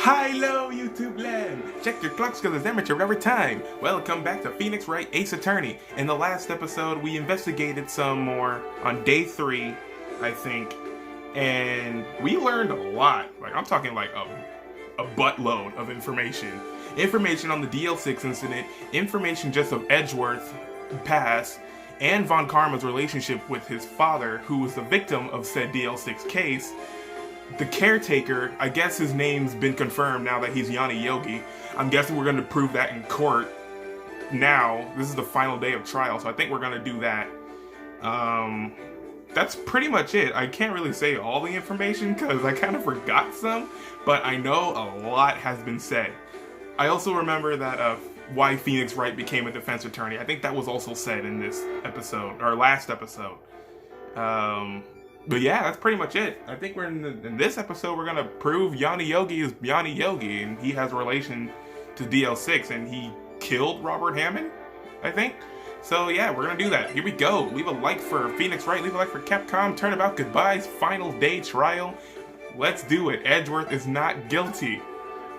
Hello, YouTube land! Check your clocks because it's amateur every time. Welcome back to Phoenix Wright, Ace Attorney. In the last episode, we investigated some more on day 3, I think, and we learned a lot. Like, I'm talking like a buttload of information. Information on the DL6 incident, information just of Edgeworth past, and Von Karma's relationship with his father, who was the victim of said DL6 case. The caretaker, I guess his name's been confirmed now that he's Yanni Yogi. I'm guessing we're going to prove that in court now. This is the final day of trial, so I think we're going to do that. That's pretty much it. I can't really say all the information because I kind of forgot some, but I know a lot has been said. I also remember that why Phoenix Wright became a defense attorney. I think that was also said in this episode, or last episode. But yeah, that's pretty much it. I think we're in this episode, we're gonna prove Yanni Yogi is Yanni Yogi, and he has a relation to DL6, and he killed Robert Hammond, I think. So yeah, we're gonna do that. Here we go. Leave a like for Phoenix Wright, leave a like for Capcom, Turnabout Goodbyes, final day trial. Let's do it. Edgeworth is not guilty.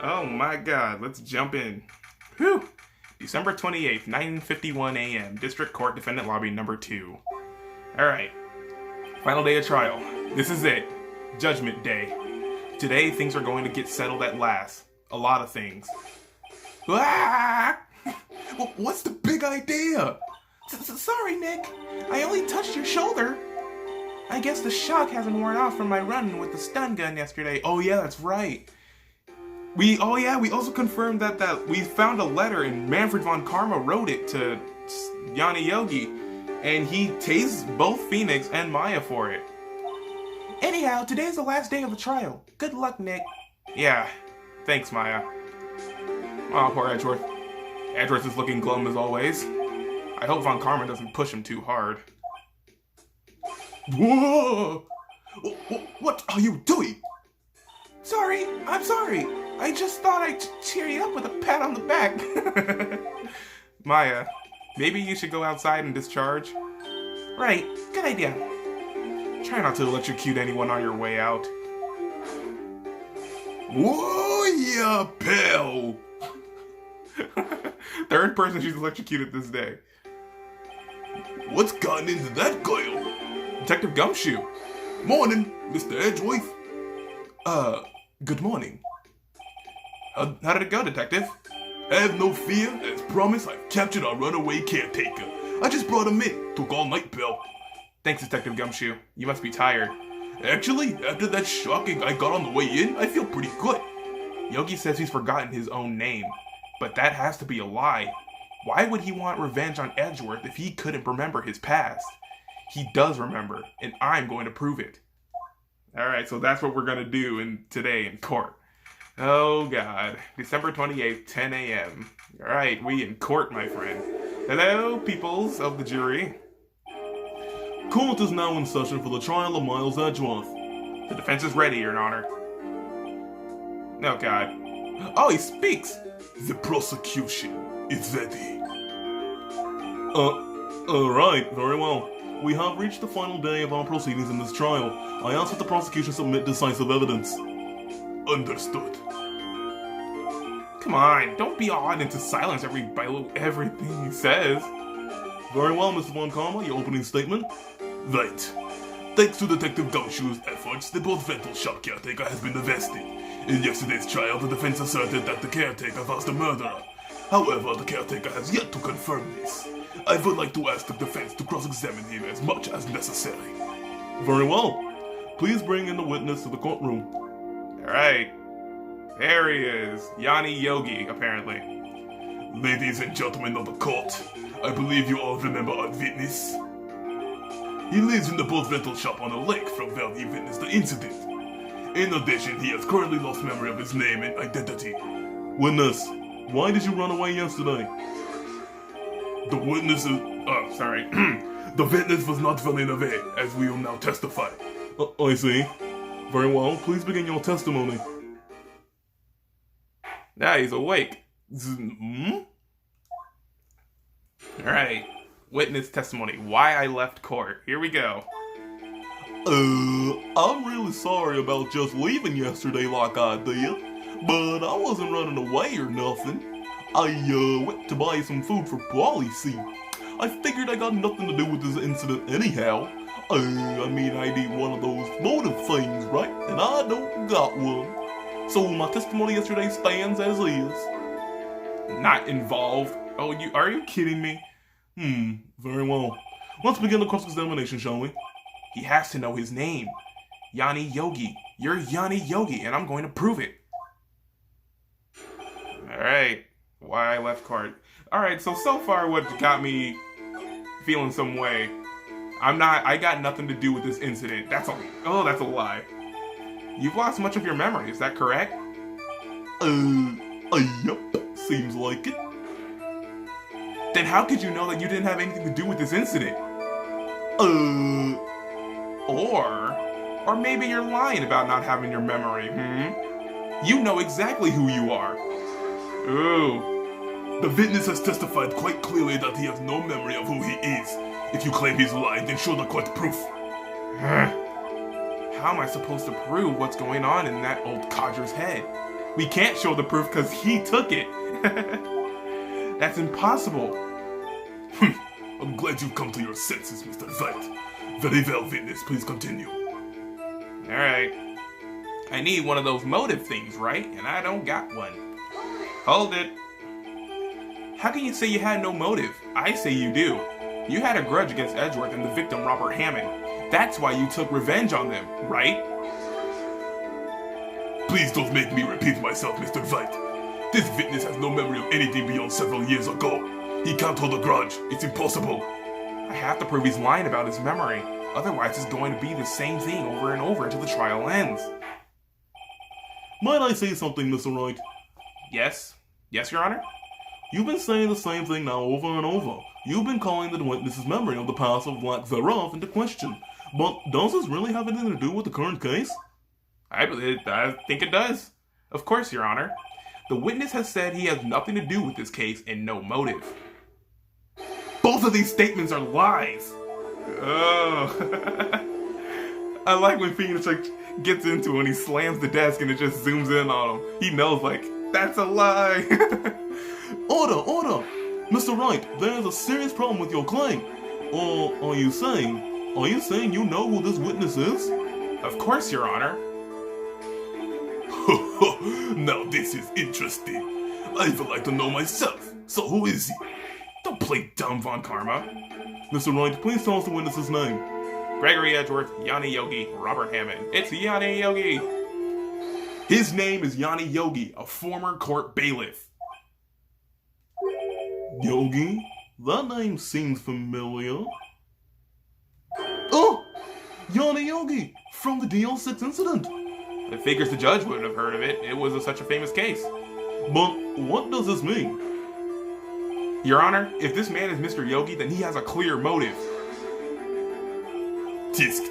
Oh my god, let's jump in. Whew. December 28th, 9:51 a.m. District Court, Defendant Lobby, number 2. Alright. Final day of trial. This is it. Judgment Day. Today, things are going to get settled at last. A lot of things. Ah! What's the big idea? Sorry, Nick. I only touched your shoulder. I guess the shock hasn't worn off from my run with the stun gun yesterday. Oh yeah, that's right. We also confirmed that we found a letter and Manfred von Karma wrote it to Yanni Yogi. And he tased both Phoenix and Maya for it. Anyhow, today's the last day of the trial. Good luck, Nick. Yeah, thanks, Maya. Oh, poor Edgeworth. Edgeworth is looking glum as always. I hope Von Karma doesn't push him too hard. Whoa! What are you doing? Sorry, I'm sorry. I just thought I'd cheer you up with a pat on the back. Maya. Maybe you should go outside and discharge? Right, good idea. Try not to electrocute anyone on your way out. Whoa, yeah, pal! Third person she's electrocuted this day. What's gotten into that guy? Detective Gumshoe. Morning, Mr. Edgeworth. Good morning. How did it go, Detective? Have no fear. As promised, I've captured our runaway caretaker. I just brought him in. Took all night, pal. Thanks, Detective Gumshoe. You must be tired. Actually, after that shocking I got on the way in, I feel pretty good. Yogi says he's forgotten his own name. But that has to be a lie. Why would he want revenge on Edgeworth if he couldn't remember his past? He does remember, and I'm going to prove it. Alright, so that's what we're going to do today in court. Oh god. December 28th, 10 a.m. Alright, we in court, my friend. Hello, peoples of the jury. Court is now in session for the trial of Miles Edgeworth. The defense is ready, Your Honor. Oh god. Oh, he speaks! The prosecution is ready. Alright, very well. We have reached the final day of our proceedings in this trial. I ask that the prosecution submit decisive evidence. Understood. Come on, don't be awed into silence everything he says. Very well, Mr. Von Karma, your opening statement. Right. Thanks to Detective Gumshoe's efforts, the Bolt Rental Shop caretaker has been arrested. In yesterday's trial, the defense asserted that the caretaker was the murderer. However, the caretaker has yet to confirm this. I would like to ask the defense to cross-examine him as much as necessary. Very well. Please bring in the witness to the courtroom. Alright. There he is. Yanni Yogi, apparently. Ladies and gentlemen of the court, I believe you all remember our witness. He lives in the boat rental shop on a lake from where he witnessed the incident. In addition, he has currently lost memory of his name and identity. Witness, why did you run away yesterday? The witness is... sorry. The witness was not running away, as we will now testify. I see. Very well, please begin your testimony. Now he's awake. Alright. Witness testimony. Why I left court. Here we go. I'm really sorry about just leaving yesterday like I did. But I wasn't running away or nothing. I went to buy some food for Polly, see. I figured I got nothing to do with this incident anyhow. I mean, I need one of those motive things, right? And I don't got one. So my testimony yesterday stands as is. Not involved. Oh, are you kidding me? Very well. Let's begin the cross-examination, shall we? He has to know his name. Yanni Yogi. You're Yanni Yogi, and I'm going to prove it. Alright. Why left card? Alright, so far what got me feeling some way. I got nothing to do with this incident. That's a lie. You've lost much of your memory, is that correct? Yup. Seems like it. Then how could you know that you didn't have anything to do with this incident? Or maybe you're lying about not having your memory, You know exactly who you are. Ooh. The witness has testified quite clearly that he has no memory of who he is. If you claim he's lying, then show the court proof. How am I supposed to prove what's going on in that old codger's head? We can't show the proof because he took it. That's impossible. I'm glad you've come to your senses, Mr. Wright. Very well, witness. Please continue. Alright. I need one of those motive things, right? And I don't got one. Hold it. How can you say you had no motive? I say you do. You had a grudge against Edgeworth and the victim, Robert Hammond. That's why you took revenge on them, right? Please don't make me repeat myself, Mr. Wright. This witness has no memory of anything beyond several years ago. He can't hold a grudge. It's impossible. I have to prove he's lying about his memory. Otherwise, it's going to be the same thing over and over until the trial ends. Might I say something, Mr. Wright? Yes? Yes, Your Honor? You've been saying the same thing now over and over. You've been calling the witness's memory of the past of lack thereof into question. But does this really have anything to do with the current case? I think it does. Of course, Your Honor. The witness has said he has nothing to do with this case and no motive. Both of these statements are lies. Oh. I like when Phoenix gets into it and he slams the desk and it just zooms in on him. He knows, that's a lie. Order! Mr. Wright, there's a serious problem with your claim. Or are you saying you know who this witness is? Of course, Your Honor. Now this is interesting. I would like to know myself. So who is he? Don't play dumb, Von Karma. Mr. Wright, please tell us the witness's name. Gregory Edgeworth, Yanni Yogi, Robert Hammond. It's Yanni Yogi. His name is Yanni Yogi, a former court bailiff. Yogi? That name seems familiar. Oh! Yanni Yogi, from the DL6 incident. I figures the judge wouldn't have heard of it. It was such a famous case. But what does this mean? Your Honor, if this man is Mr. Yogi, then he has a clear motive. Tisk.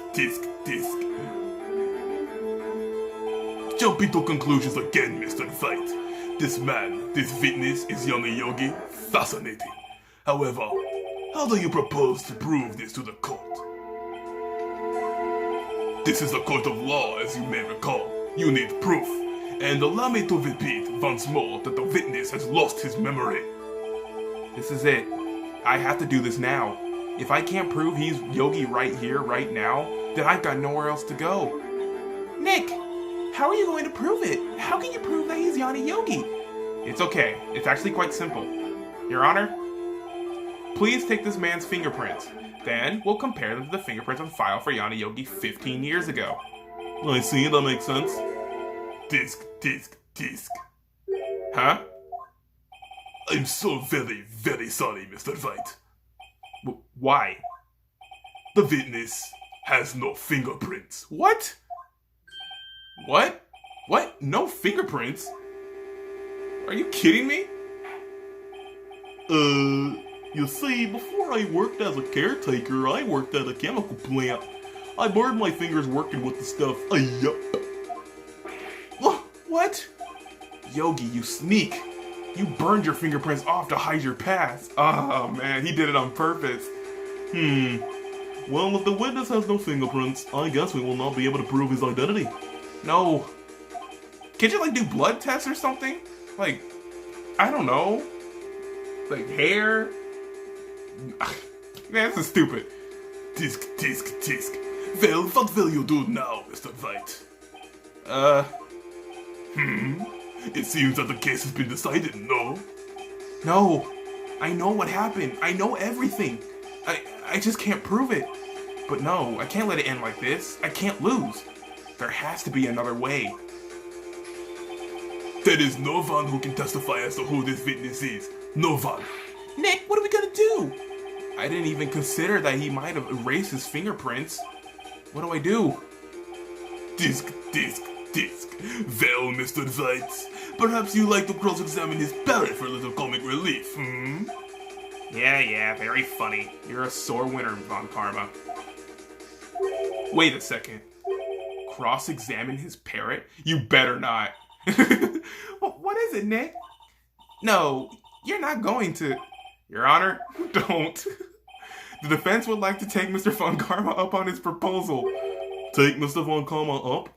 Jumping to conclusions again, Mr. Wright. This witness is Yanni Yogi. Fascinating. However, how do you propose to prove this to the court? This is a court of law, as you may recall. You need proof. And allow me to repeat once more that the witness has lost his memory. This is it. I have to do this now. If I can't prove he's Yogi right here, right now, then I've got nowhere else to go. Nick, how are you going to prove it? How can you prove that he's Yanni Yogi? It's okay. It's actually quite simple. Your Honor, please take this man's fingerprints. Then we'll compare them to the fingerprints on file for Yanni Yogi 15 years ago. I see, that makes sense. Tisk. Huh? I'm so very, very sorry, Mr. Wright. Why? The witness has no fingerprints. What? What? No fingerprints? Are you kidding me? You see, before I worked as a caretaker, I worked at a chemical plant. I burned my fingers working with the stuff. Yup. What? Yogi, you sneak. You burned your fingerprints off to hide your past. Oh man, he did it on purpose. Well, if the witness has no fingerprints, I guess we will not be able to prove his identity. No. Can't you, like, do blood tests or something? Like, I don't know. Like, hair? Man, this is stupid. Tisk, tisk, tisk. Well, what will you do now, Mr. Wright? It seems that the case has been decided, no? No. I know what happened. I know everything. I just can't prove it. But no, I can't let it end like this. I can't lose. There has to be another way. There is no one who can testify as to who this witness is. No one. Nick, what are we gonna do? I didn't even consider that he might have erased his fingerprints. What do I do? Tisk, tisk, tisk. Well, Mr. Wright, perhaps you like to cross-examine his parrot for a little comic relief, Yeah, very funny. You're a sore winner, Von Karma. Wait a second. Cross-examine his parrot? You better not. What is it, Nick? No, you're not going to. Your Honor, don't. The defense would like to take Mr. Von Karma up on his proposal. Take Mr. Von Karma up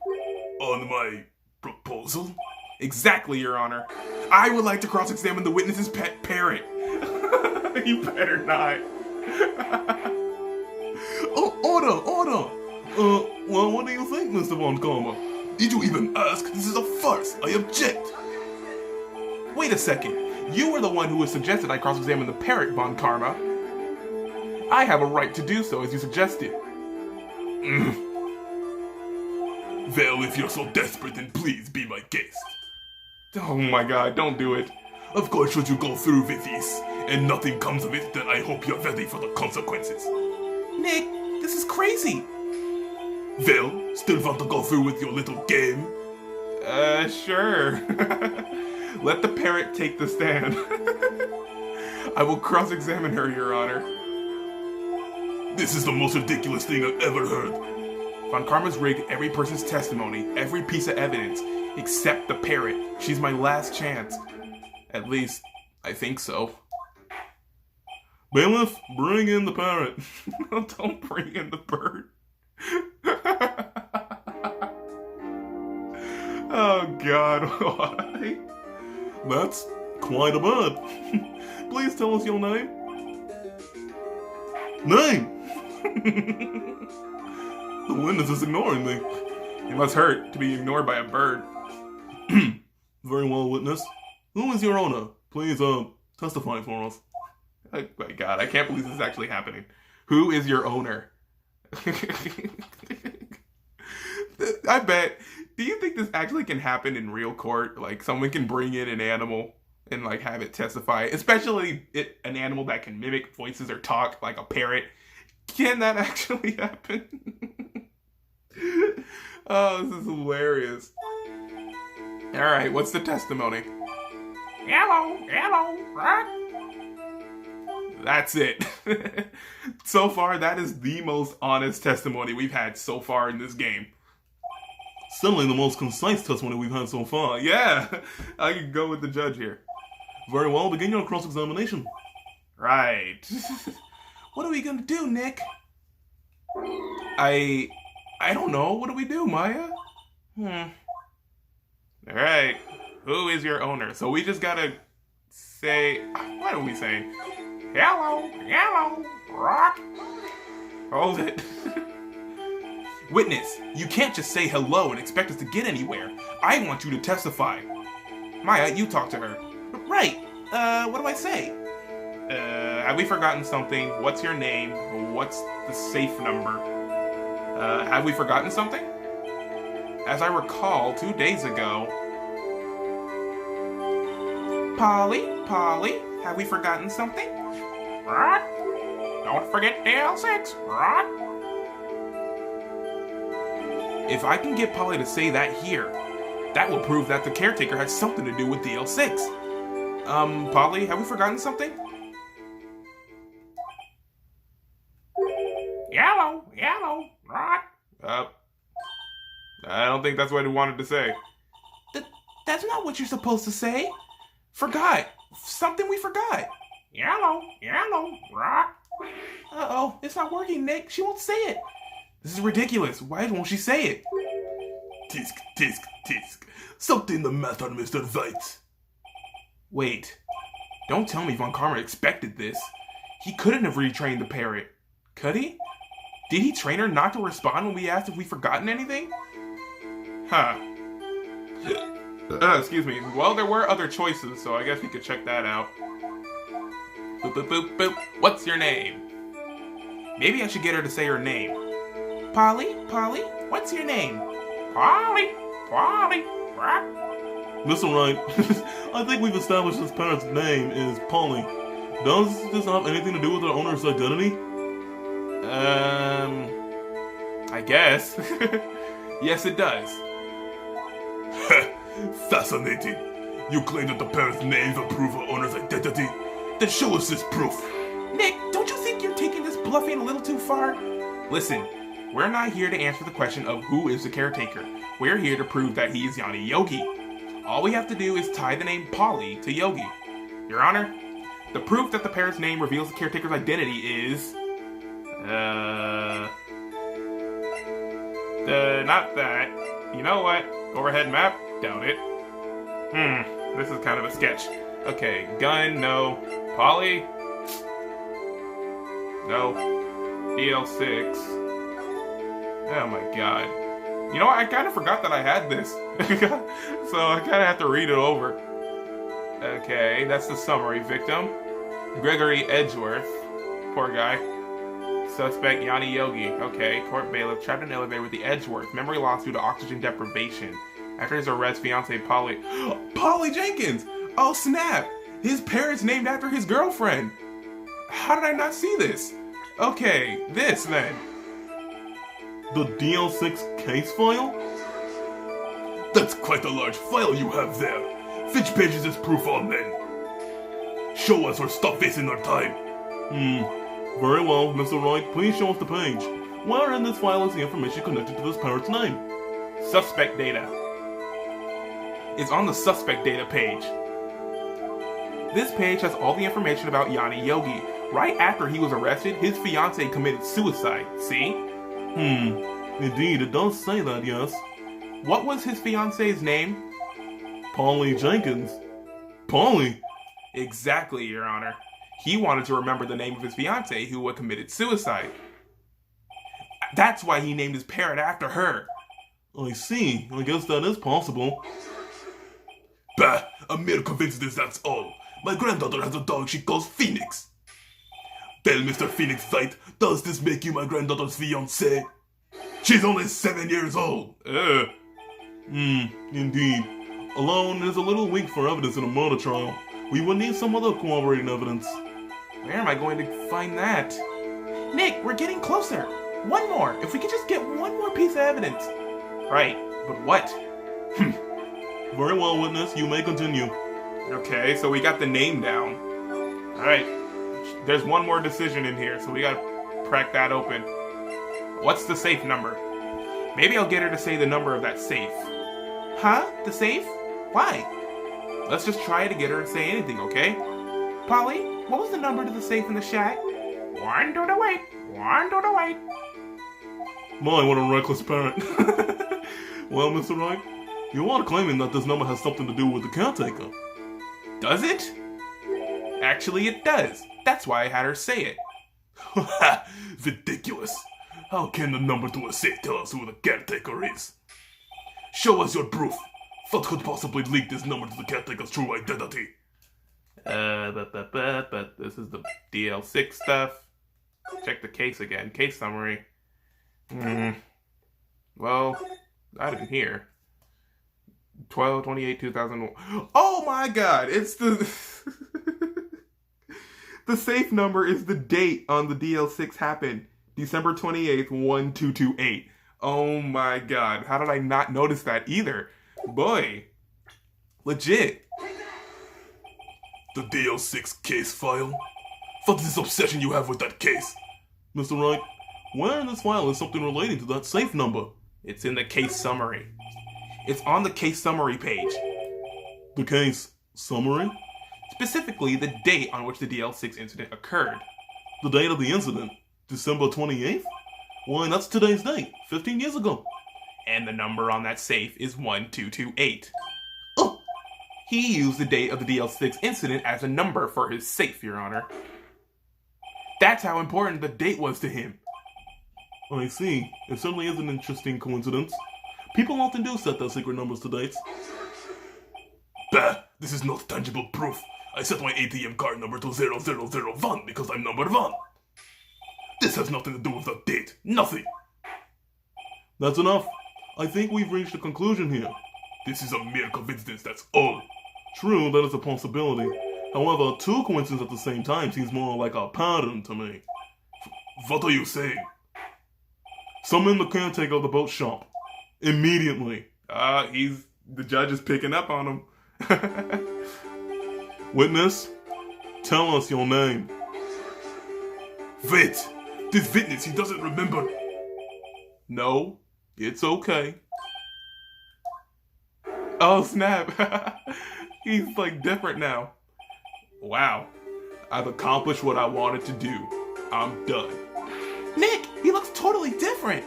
on my proposal? Exactly, Your Honor. I would like to cross-examine the witness's pet parrot. You better not. Order! Well, what do you think, Mr. Von Karma? Did you even ask? This is a farce. I object. Wait a second. You were the one who suggested I cross-examine the parrot, Von Karma. I have a right to do so, as you suggested. Well, if you're so desperate, then please be my guest. Oh my god, don't do it. Of course, should you go through with this, and nothing comes of it, then I hope you're ready for the consequences. Nick, this is crazy. Well, still want to go through with your little game? Sure. Let the parrot take the stand. I will cross-examine her, Your Honor. This is the most ridiculous thing I've ever heard. Von Karma's rigged every person's testimony, every piece of evidence, except the parrot. She's my last chance. At least, I think so. Bailiff, bring in the parrot. Don't bring in the bird. Oh God, why? That's quite a bird. Please tell us your name. Name! The witness is ignoring me. It must hurt to be ignored by a bird. Very well, witness. Who is your owner? Please, testify for us. Oh my God, I can't believe this is actually happening. Who is your owner? I bet. Do you think this actually can happen in real court? Like, someone can bring in an animal and, like, have it testify? Especially an animal that can mimic voices or talk, like a parrot. Can that actually happen? Oh, this is hilarious. Alright, what's the testimony? Hello, Rock. That's it. So far, that is the most honest testimony we've had so far in this game. Certainly the most concise testimony we've had so far. Yeah, I can go with the judge here. Very well, begin your cross-examination. Right. What are we gonna do, Nick? I don't know. What do we do, Maya? Alright. Who is your owner? So we just gotta say... What are we saying? Hello, Rock. Hold it. Witness, you can't just say hello and expect us to get anywhere. I want you to testify. Maya, you talk to her. Right. What do I say? Have we forgotten something? What's your name? What's the safe number? Have we forgotten something? As I recall, 2 days ago... Polly, have we forgotten something? Rock. Don't forget the L6, Rock. If I can get Polly to say that here, that will prove that the caretaker had something to do with the L6. Polly, have we forgotten something? Yellow, Rock. I don't think that's what he wanted to say. That's not what you're supposed to say. Forgot. Something we forgot. Yellow, Rock. Uh-oh, it's not working, Nick. She won't say it. This is ridiculous. Why won't she say it? Tisk, tisk, tisk. Something the matter, Mr. Wright. Wait, don't tell me Von Karma expected this. He couldn't have retrained the parrot, could he? Did he train her not to respond when we asked if we'd forgotten anything? Huh. Excuse me. Well, there were other choices, so I guess we could check that out. Boop, boop, boop, boop. What's your name? Maybe I should get her to say her name. Polly, Polly, what's your name? Polly, Polly. Listen, Wright. I think we've established this parrot's name is Polly. Does this have anything to do with our owner's identity? I guess. Yes, it does. Fascinating. You claim that the parrot's names will prove our owner's identity? Then show us this proof. Nick, don't you think you're taking this bluffing a little too far? Listen, we're not here to answer the question of who is the caretaker. We're here to prove that he is Yanni Yogi. All we have to do is tie the name Polly to Yogi. Your Honor, the proof that the parrot's name reveals the caretaker's identity is... not that. You know what? Overhead map? Doubt it. This is kind of a sketch. Okay, gun, no. Polly? No. DL6. Oh my god. You know what? I kind of forgot that I had this. So I kind of have to read it over. Okay, that's the summary. Victim: Gregory Edgeworth. Poor guy. Suspect: Yanni Yogi. Okay, court bailiff trapped in an elevator with the Edgeworth. Memory loss due to oxygen deprivation. After his arrest, fiance Polly... Polly Jenkins! Oh snap! His parents named after his girlfriend! How did I not see this? Okay, this then. The DL6 case file? That's quite a large file you have there. Which page is this proof on then? Show us or stop wasting our time. Very well, Mr. Wright, please show us the page. Where in this file is the information connected to this parrot's name? Suspect data. It's on the suspect data page. This page has all the information about Yanni Yogi. Right after he was arrested, his fiancée committed suicide. See? Indeed, it does say that, yes. What was his fiancée's name? Polly Jenkins. Polly? Exactly, Your Honor. He wanted to remember the name of his fiancée who had committed suicide. That's why he named his parrot after her. I see. I guess that is possible. Bah! A mere coincidence, that's all. My granddaughter has a dog she calls Phoenix. Tell Mr. Phoenix Wright, does this make you my granddaughter's fiancé? She's only 7 years old. Indeed. Alone is a little weak for evidence in a murder trial. We would need some other corroborating evidence. Where am I going to find that? Nick, we're getting closer. One more. If we could just get one more piece of evidence. Right, but what? Very well, witness. You may continue. Okay, so we got the name down. Alright. There's one more decision in here, so we gotta crack that open. What's the safe number? Maybe I'll get her to say the number of that safe. Huh? The safe? Why? Let's just try to get her to say anything, okay? Polly, what was the number to the safe in the shack? 1 to the 8. 1 to the 8. My, what a reckless parent. Well, Mr. Wright, you are claiming that this number has something to do with the caretaker. Does it? Actually, it does. That's why I had her say it. Ridiculous. How can the number to a safe tell us who the caretaker is? Show us your proof. What could possibly leak this number to the caretaker's true identity? But this is the DL6 stuff. Check the case again. Case summary. Well, I didn't hear. 12/28/2001. Oh my god! It's the the safe number is the date on the DL6 happened. December 28th, 1228. Oh my god! How did I not notice that either? Boy, legit. The DL6 case file? What is this obsession you have with that case? Mr. Wright, where in this file is something relating to that safe number? It's in the case summary. It's on the case summary page. The case summary? Specifically, the date on which the DL6 incident occurred. The date of the incident? December 28th? Why, that's today's date, 15 years ago. And the number on that safe is 1228. He used the date of the DL6 incident as a number for his safe, Your Honor. That's how important the date was to him. I see. It certainly is an interesting coincidence. People often do set their secret numbers to dates. Bah! This is not tangible proof. I set my ATM card number to 0001 because I'm number 1. This has nothing to do with the date. Nothing! That's enough. I think we've reached a conclusion here. This is a mere coincidence, that's all. True, that is a possibility. However, 2 coincidences at the same time seems more like a pattern to me. What are you saying? Summon the caretaker of the boat shop. Immediately. The judge is picking up on him. Witness, tell us your name. Wait, this witness, he doesn't remember. No, it's okay. Oh, snap. He's like different now. Wow. I've accomplished what I wanted to do. I'm done. Nick, he looks totally different.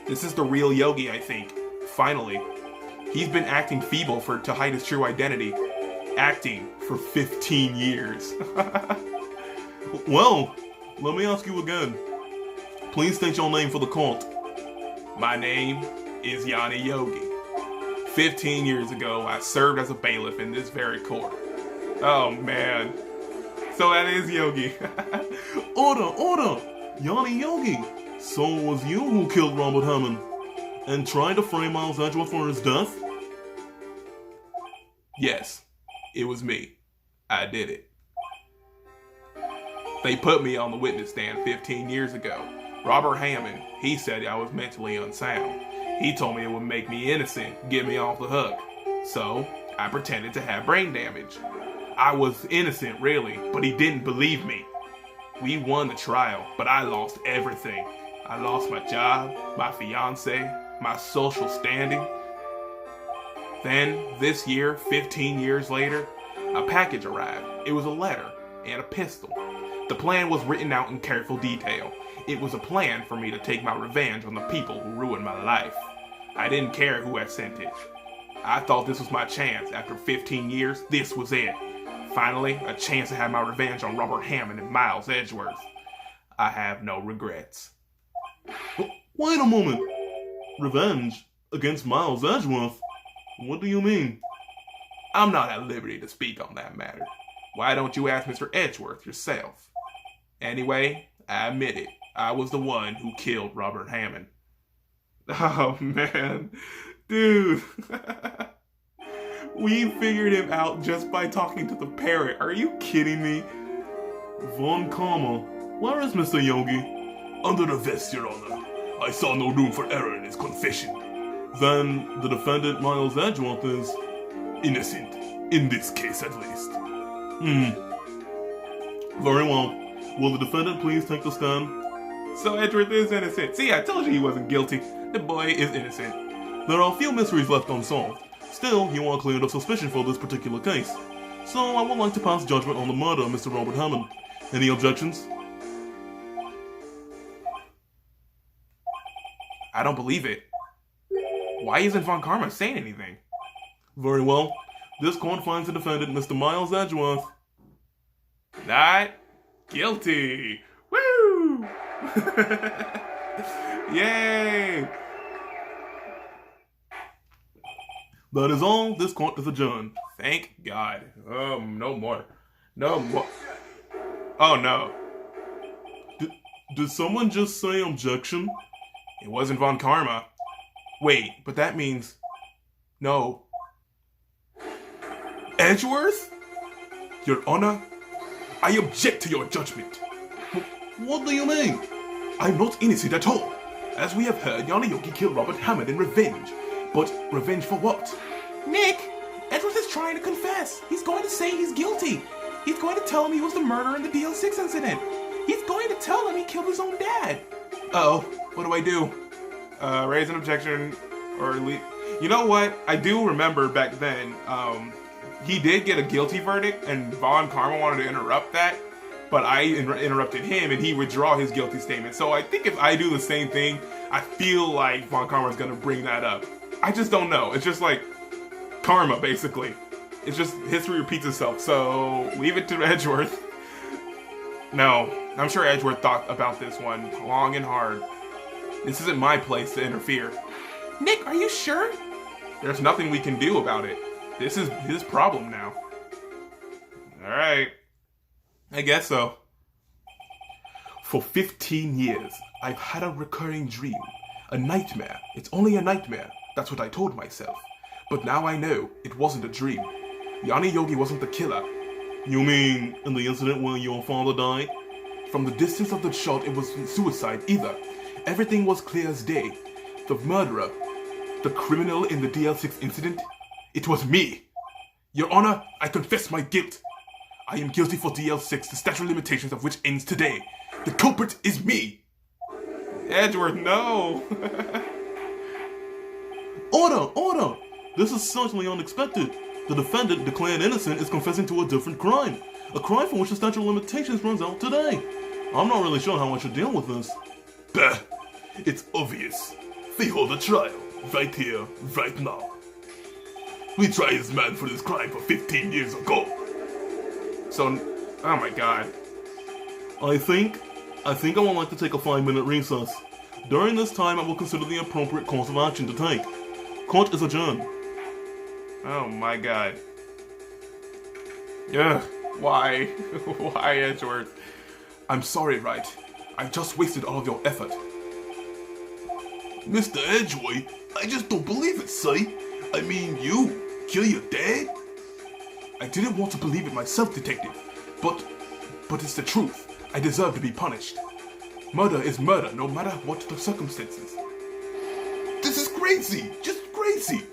This is the real Yogi, I think. Finally. He's been acting feeble to hide his true identity. Acting for 15 years. Well, let me ask you again. Please state your name for the court. My name is Yanni Yogi. 15 years ago, I served as a bailiff in this very court. Oh, man. So that is Yogi. Order! Yanni Yogi! So it was you who killed Robert Hammond and tried to frame Miles Edgeworth for his death? Yes, it was me. I did it. They put me on the witness stand 15 years ago. Robert Hammond, he said I was mentally unsound. He told me it would make me innocent, get me off the hook. So, I pretended to have brain damage. I was innocent, really, but he didn't believe me. We won the trial, but I lost everything. I lost my job, my fiance, my social standing. Then, this year, 15 years later, a package arrived. It was a letter and a pistol. The plan was written out in careful detail. It was a plan for me to take my revenge on the people who ruined my life. I didn't care who had sent it. I thought this was my chance. After 15 years, this was it. Finally, a chance to have my revenge on Robert Hammond and Miles Edgeworth. I have no regrets. Wait a moment. Revenge against Miles Edgeworth? What do you mean? I'm not at liberty to speak on that matter. Why don't you ask Mr. Edgeworth yourself? Anyway, I admit it. I was the one who killed Robert Hammond. Oh, man. Dude. We figured him out just by talking to the parrot. Are you kidding me? Von Karma, where is Mr. Yogi? Under the vest, Your Honor. I saw no room for error in his confession. Then the defendant Miles Edgeworth is innocent. In this case, at least. Very well. Will the defendant please take the stand? So Edgeworth is innocent. See, I told you he wasn't guilty. The boy is innocent. There are a few mysteries left unsolved. Still, you are cleared of suspicion for this particular case. So I would like to pass judgment on the murder of Mr. Robert Hammond. Any objections? I don't believe it. Why isn't Von Karma saying anything? Very well. This court finds the defendant, Mr. Miles Edgeworth, not guilty. Woo! Yay! That is all. This court is adjourned. Thank God. No more. No more. Oh, no. Did someone just say objection? It wasn't Von Karma. Wait, but that means... No. Edgeworth? Your Honor, I object to your judgment. What do you mean? I'm not innocent at all. As we have heard, Yanni Yogi killed Robert Hammond in revenge. But revenge for what? Nick, Edgeworth is trying to confess. He's going to say he's guilty. He's going to tell him he was the murderer in the DL6 incident. He's going to tell him he killed his own dad. Uh-oh, what do I do? Raise an objection or leave? You know what? I do remember back then, he did get a guilty verdict and Von Karma wanted to interrupt that, but I interrupted him and he withdrew his guilty statement. So I think if I do the same thing, I feel like Von Karma is going to bring that up. I just don't know. It's just like karma, basically. It's just history repeats itself, so leave it to Edgeworth. No, I'm sure Edgeworth thought about this one long and hard. This isn't my place to interfere. Nick, are you sure? There's nothing we can do about it. This is his problem now. Alright. I guess so. For 15 years, I've had a recurring dream. A nightmare. It's only a nightmare. That's what I told myself. But now I know it wasn't a dream. Yanni Yogi wasn't the killer. You mean in the incident where your father died? From the distance of the shot, it wasn't suicide either. Everything was clear as day. The murderer, the criminal in the DL6 incident, it was me. Your Honor, I confess my guilt. I am guilty for DL6, the statute of limitations of which ends today. The culprit is me. Edgeworth, no. Order! This is certainly unexpected. The defendant, declared innocent, is confessing to a different crime. A crime for which the statute of limitations runs out today. I'm not really sure how I should deal with this. Bah! It's obvious. They hold a trial, right here, right now. We tried this man for this crime for 15 years ago. So, oh my god. I think I would like to take a 5-minute recess. During this time, I will consider the appropriate course of action to take. Court is adjourned. Oh my god. Ugh, why? Why, Edgeworth? I'm sorry, Wright. I just wasted all of your effort. Mr. Edgeworth, I just don't believe it, say. I mean, you kill your dad? I didn't want to believe it myself, detective. But it's the truth. I deserve to be punished. Murder is murder, no matter what the circumstances. This is crazy! Just crazy!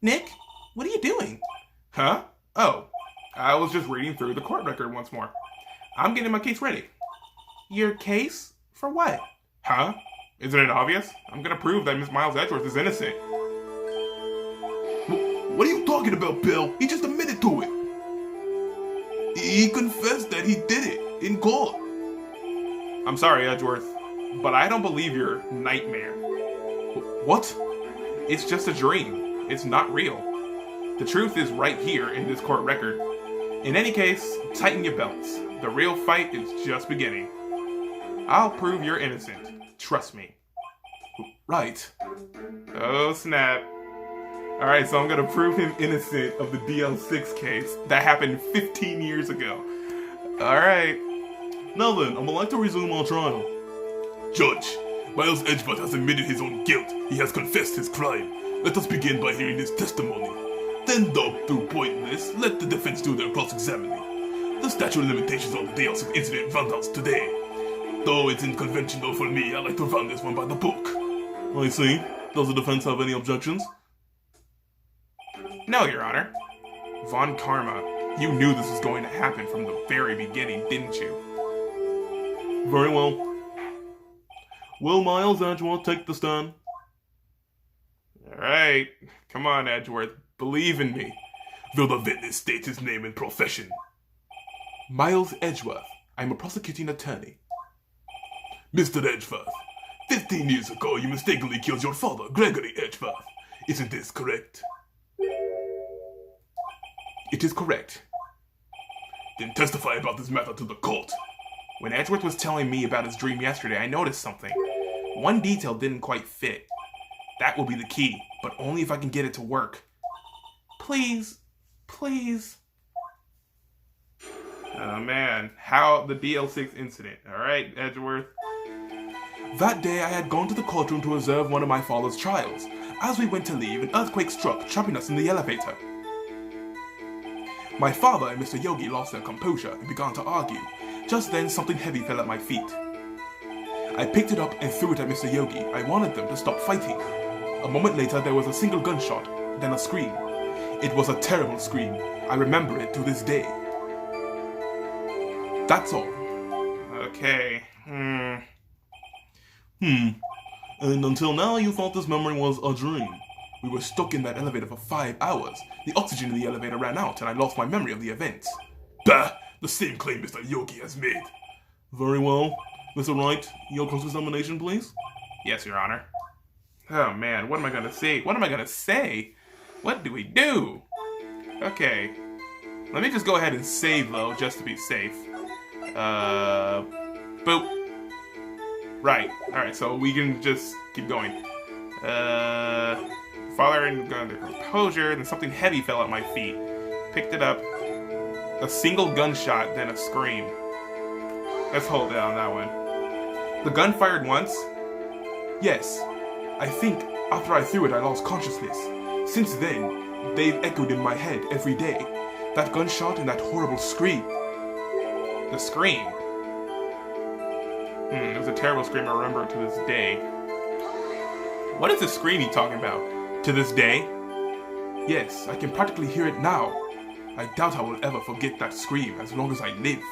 Nick, what are you doing? Huh? Oh, I was just reading through the court record once more. I'm getting my case ready. Your case? For what? Huh? Isn't it obvious? I'm gonna prove that Miss Miles Edgeworth is innocent. What are you talking about, Bill? He just admitted to it. He confessed that he did it in court. I'm sorry, Edgeworth, but I don't believe your nightmare. What? It's just a dream. It's not real. The truth is right here in this court record. In any case, tighten your belts. The real fight is just beginning. I'll prove you're innocent. Trust me. Right. Oh, snap. Alright, so I'm gonna prove him innocent of the DL6 case that happened 15 years ago. Alright. Now then, I would like to resume our trial. Judge, Miles Edgeworth has admitted his own guilt. He has confessed his crime. Let us begin by hearing his testimony. Then, though through pointless, let the defense do their cross-examining. The statute of limitations on the DL6 incident runs out today. Though it's unconventional for me, I like to run this one by the book. I see. Does the defense have any objections? No, Your Honor. Von Karma, you knew this was going to happen from the very beginning, didn't you? Very well. Will Miles Edgeworth take the stand? Alright. Come on, Edgeworth. Believe in me. Will the witness state his name and profession? Miles Edgeworth. I'm a prosecuting attorney. Mr. Edgeworth, 15 years ago you mistakenly killed your father, Gregory Edgeworth. Isn't this correct? It is correct. Then testify about this matter to the court. When Edgeworth was telling me about his dream yesterday, I noticed something. One detail didn't quite fit. That will be the key, but only if I can get it to work. Please. Please. Oh man, how the DL6 incident. Alright, Edgeworth. That day I had gone to the courtroom to observe one of my father's trials. As we went to leave, an earthquake struck, trapping us in the elevator. My father and Mr. Yogi lost their composure and began to argue. Just then, something heavy fell at my feet. I picked it up and threw it at Mr. Yogi. I wanted them to stop fighting. A moment later, there was a single gunshot, then a scream. It was a terrible scream. I remember it to this day. That's all. Okay. And until now, you thought this memory was a dream. We were stuck in that elevator for 5 hours. The oxygen in the elevator ran out and I lost my memory of the events. Bah! The same claim Mr. Yogi has made. Very well. Mr. Wright, your cross-examination, please? Yes, Your Honor. Oh man, what am I gonna say? What am I gonna say? What do we do? Okay. Let me just go ahead and save, though, just to be safe. Boop. Right. Alright, so we can just keep going. Father and got under composure, then something heavy fell at my feet. Picked it up. A single gunshot, then a scream. Let's hold it on that one. The gun fired once? Yes. I think after I threw it, I lost consciousness. Since then, they've echoed in my head every day. That gunshot and that horrible scream. The scream? It was a terrible scream I remember to this day. What is the scream he's talking about? To this day? Yes, I can practically hear it now. I doubt I will ever forget that scream as long as I live.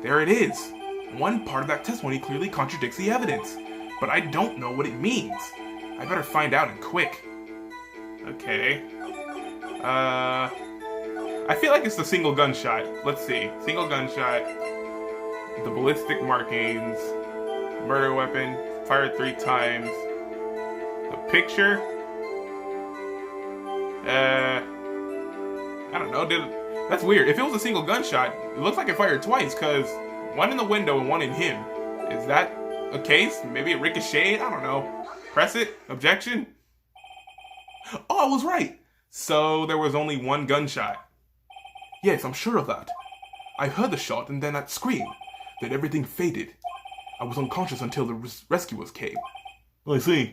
There it is. One part of that testimony clearly contradicts the evidence, but I don't know what it means. I better find out and quick. Okay. I feel like it's the single gunshot. Let's see. Single gunshot. The ballistic markings. Murder weapon. Fired 3 times. The picture. I don't know. That's weird. If it was a single gunshot, it looks like it fired twice, because one in the window and one in him. Is that a case? Maybe it ricocheted? I don't know. Press it? Objection? Oh, I was right! So there was only one gunshot. Yes, I'm sure of that. I heard the shot and then that scream. Then everything faded. I was unconscious until the rescuers came. I see.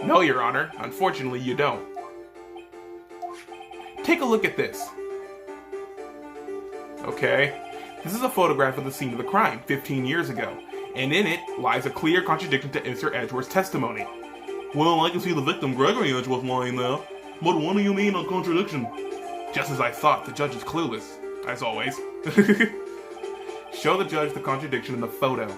No, Your Honor. Unfortunately, you don't. Take a look at this. Okay. This is a photograph of the scene of the crime 15 years ago, and in it lies a clear contradiction to Mr. Edgeworth's testimony. Well, I can see the victim, Gregory Edgeworth, lying there. But what do you mean a contradiction? Just as I thought, the judge is clueless, as always. Show the judge the contradiction in the photo.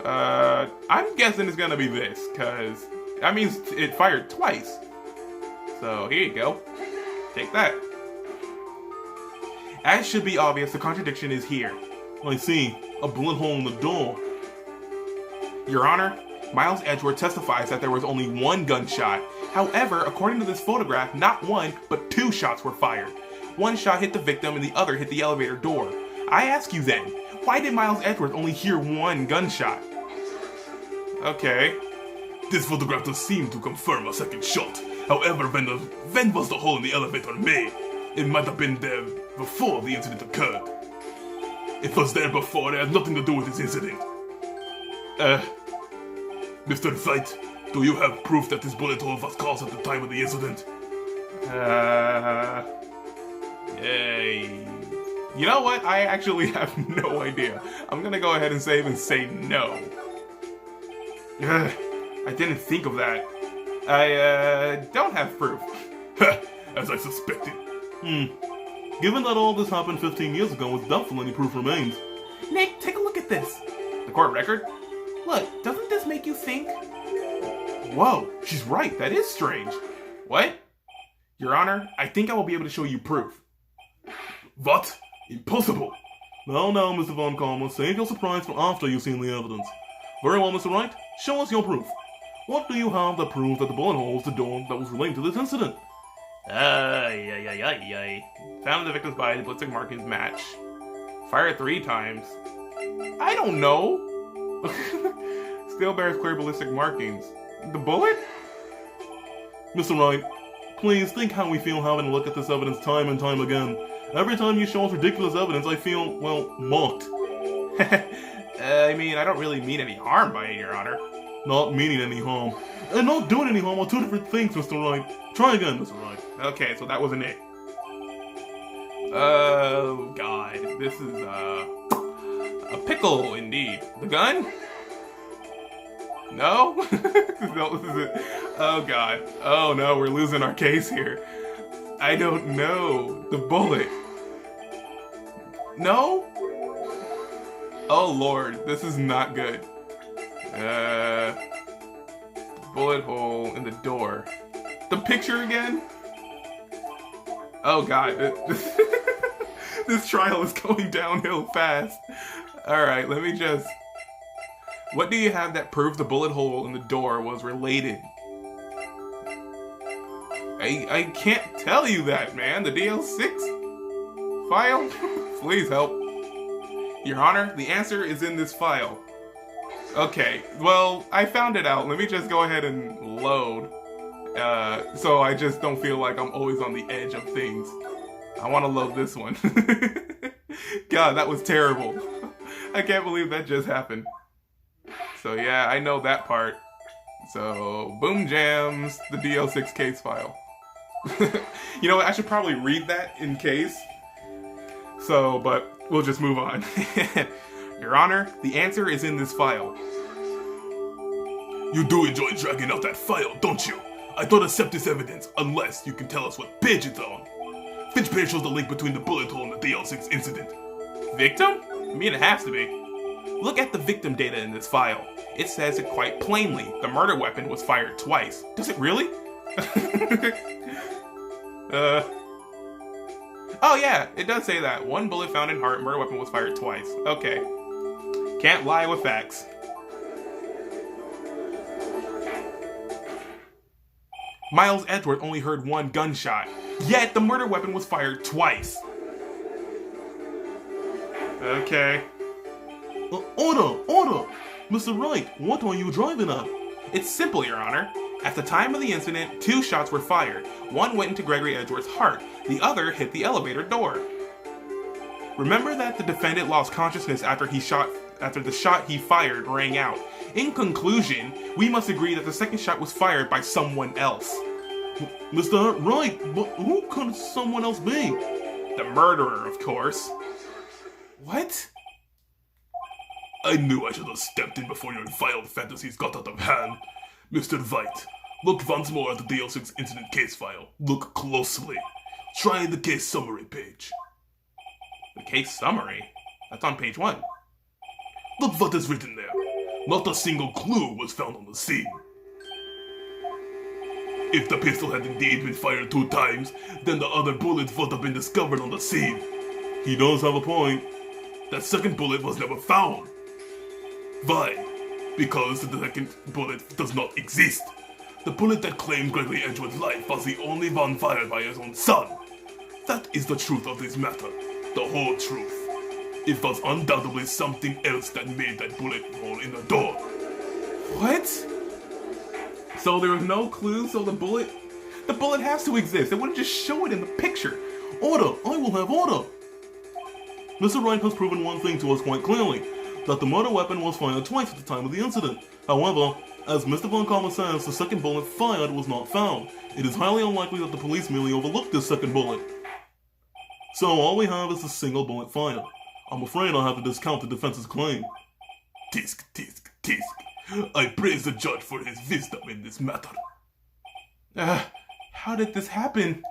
I'm guessing it's gonna be this, because that means it fired twice. So, here you go. Take that. As should be obvious, the contradiction is here. I see. A bullet hole in the door. Your Honor, Miles Edgeworth testifies that there was only one gunshot. However, according to this photograph, not one, but 2 shots were fired. One shot hit the victim and the other hit the elevator door. I ask you then, why did Miles Edgeworth only hear one gunshot? Okay. This photograph does seem to confirm a second shot. However, when was the hole in the elevator made? It might have been there before the incident occurred. If it was there before, it had nothing to do with this incident. Mr. Wright, do you have proof that this bullet hole was caused at the time of the incident? You know what? I actually have no idea. I'm gonna go ahead and save and say no. I didn't think of that. I don't have proof. As I suspected. Given that all this happened 15 years ago, it's definitely proof remains. Nick, take a look at this. The court record? Look, doesn't this make you think? Whoa, she's right. That is strange. What? Your Honor, I think I will be able to show you proof. What? Impossible! Now, Mr. Von Calmer, save your surprise for after you've seen the evidence. Very well, Mr. Wright. Show us your proof. What do you have that proves that the bullet hole was the door that was related to this incident? Found the victim's body, ballistic markings match. Fired 3 times. I don't know. Still bears clear ballistic markings. The bullet? Mr. Wright, please think how we feel having to look at this evidence time and time again. Every time you show us ridiculous evidence, I feel, well, mocked. I mean, I don't really mean any harm by it, Your Honor. Not meaning any harm. And not doing any harm are 2 different things, Mr. Wright. Try again, Mr. Wright. Okay, so that wasn't it. Oh, God. This is, a pickle, indeed. The gun? No? No, this is it. Oh, God. Oh, no, we're losing our case here. I don't know. The bullet. No? Oh, Lord. This is not good. Bullet hole in the door. The picture again? Oh, God. This trial is going downhill fast. Alright, let me just... What do you have that proves the bullet hole in the door was related? I can't tell you that, man. The DL6 file? Please help. Your Honor, the answer is in this file. Okay, well, I found it out. Let me just go ahead and load. So I just don't feel like I'm always on the edge of things. I want to load this one. God, that was terrible. I can't believe that just happened. So yeah, I know that part. So, boom jams, the DL6 case file. You know what, I should probably read that in case. So, but we'll just move on. Your Honor, the answer is in this file. You do enjoy dragging out that file, don't you? I don't accept this evidence unless you can tell us what page it's on. Which page shows the link between the bullet hole and the DL6 incident? Victim? I mean, it has to be. Look at the victim data in this file. It says it quite plainly. The murder weapon was fired twice. Does it really? Oh yeah, it does say that. One bullet found in heart, murder weapon was fired twice. Okay. Can't lie with facts. Miles Edgeworth only heard one gunshot, yet the murder weapon was fired twice. Okay. Order! Mr. Wright, what are you driving at? It's simple, Your Honor. At the time of the incident, 2 shots were fired. One went into Gregory Edgeworth's heart, the other hit the elevator door. Remember that the defendant lost consciousness after the shot he fired rang out. In conclusion, we must agree that the second shot was fired by someone else. Mr. Wright, but who could someone else be? The murderer, of course. What? I knew I should have stepped in before your vile fantasies got out of hand. Mr. Wright, look once more at the DL6 incident case file. Look closely. Try the case summary page. The case summary? That's on page 1. Look what is written there. Not a single clue was found on the scene. If the pistol had indeed been fired 2 times, then the other bullet would have been discovered on the scene. He does have a point. That second bullet was never found. Why? Because the second bullet does not exist. The bullet that claimed Gregory Edgeworth's life was the only one fired by his own son. That is the truth of this matter. The whole truth. It was undoubtedly something else that made that bullet hole in the door. What? So there was no clue, so the bullet has to exist. It wouldn't just show it in the picture. Order! I will have order! Mr. Wright has proven one thing to us quite clearly, that the murder weapon was fired twice at the time of the incident. However, as Mr. Von Karma says, the second bullet fired was not found. It is highly unlikely that the police merely overlooked this second bullet. So all we have is a single bullet fired. I'm afraid I'll have to discount the defense's claim. Tisk, tisk, tisk. I praise the judge for his wisdom in this matter. How did this happen?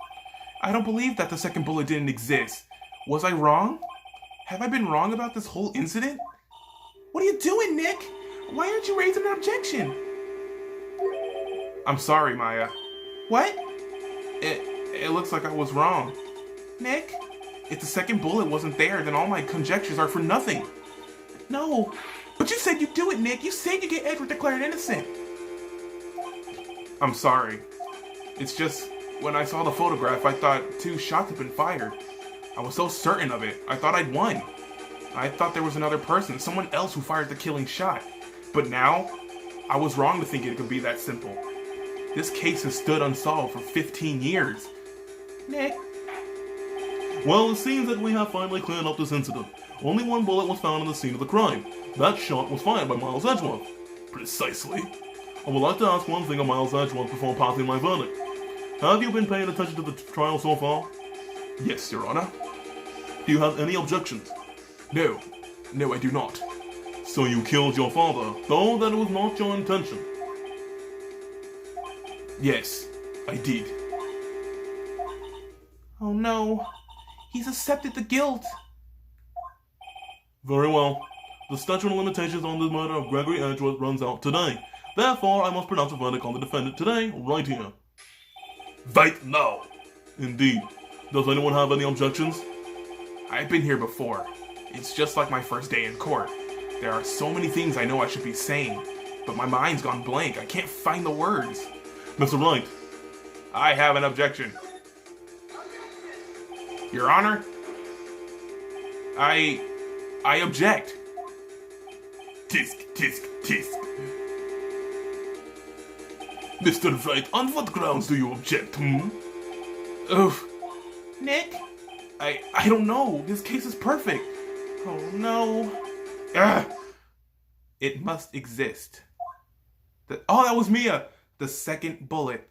I don't believe that the second bullet didn't exist. Was I wrong? Have I been wrong about this whole incident? What are you doing, Nick? Why aren't you raising an objection? I'm sorry, Maya. What? It looks like I was wrong. Nick, if the second bullet wasn't there, then all my conjectures are for nothing. No, but you said you'd do it, Nick. You said you'd get Edward declared innocent. I'm sorry. It's just, when I saw the photograph, I thought 2 shots had been fired. I was so certain of it. I thought I'd won. I thought there was another person, someone else who fired the killing shot. But now, I was wrong to think it could be that simple. This case has stood unsolved for 15 years. Nick. Well, it seems that we have finally cleared up this incident. Only 1 bullet was found on the scene of the crime. That shot was fired by Miles Edgeworth. Precisely. I would like to ask one thing of Miles Edgeworth before passing my verdict. Have you been paying attention to the trial so far? Yes, Your Honor. Do you have any objections? No, I do not. So you killed your father, though that was not your intention? Yes, I did. Oh no, he's accepted the guilt. Very well. The statute of limitations on the murder of Gregory Edgeworth runs out today. Therefore, I must pronounce a verdict on the defendant today, right here. Right now. Indeed. Does anyone have any objections? I've been here before. It's just like my first day in court. There are so many things I know I should be saying, but my mind's gone blank. I can't find the words. Mr. Wright, I have an objection. Your Honor, I object. Tisk, tisk, tisk. Mr. Wright, on what grounds do you object, Oof. Nick, I don't know. This case is perfect. Oh no. Ugh. It must exist. Oh, that was Mia. The second bullet.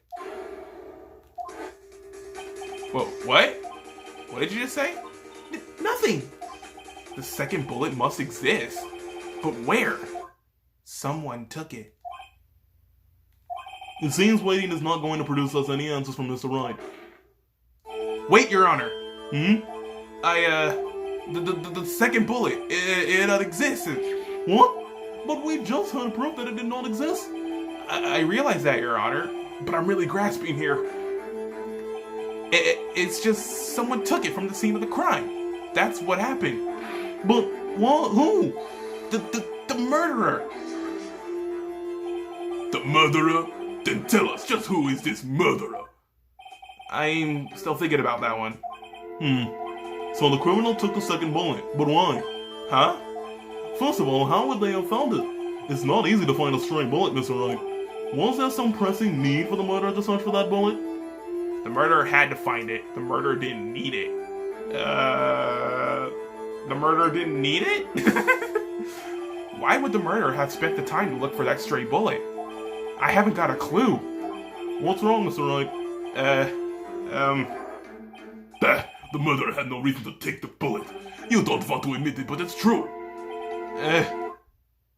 Whoa, what? What did you just say? Nothing. The second bullet must exist. But where? Someone took it. It seems waiting is not going to produce us any answers from Mr. Wright. Wait, Your Honor. The second bullet, it exists. What? But we just had proof that it did not exist. I realize that, Your Honor, but I'm really grasping here. It's just someone took it from the scene of the crime. That's what happened. But what? Who? The murderer. The murderer? Then tell us, just who is this murderer? I'm still thinking about that one. So the criminal took the second bullet, but why? Huh? First of all, how would they have found it? It's not easy to find a stray bullet, Mr. Wright. Was there some pressing need for the murderer to search for that bullet? The murderer had to find it. The murderer didn't need it. The murderer didn't need it? Why would the murderer have spent the time to look for that stray bullet? I haven't got a clue. What's wrong, Mr. Wright? Bah, the murderer had no reason to take the bullet. You don't want to admit it, but it's true.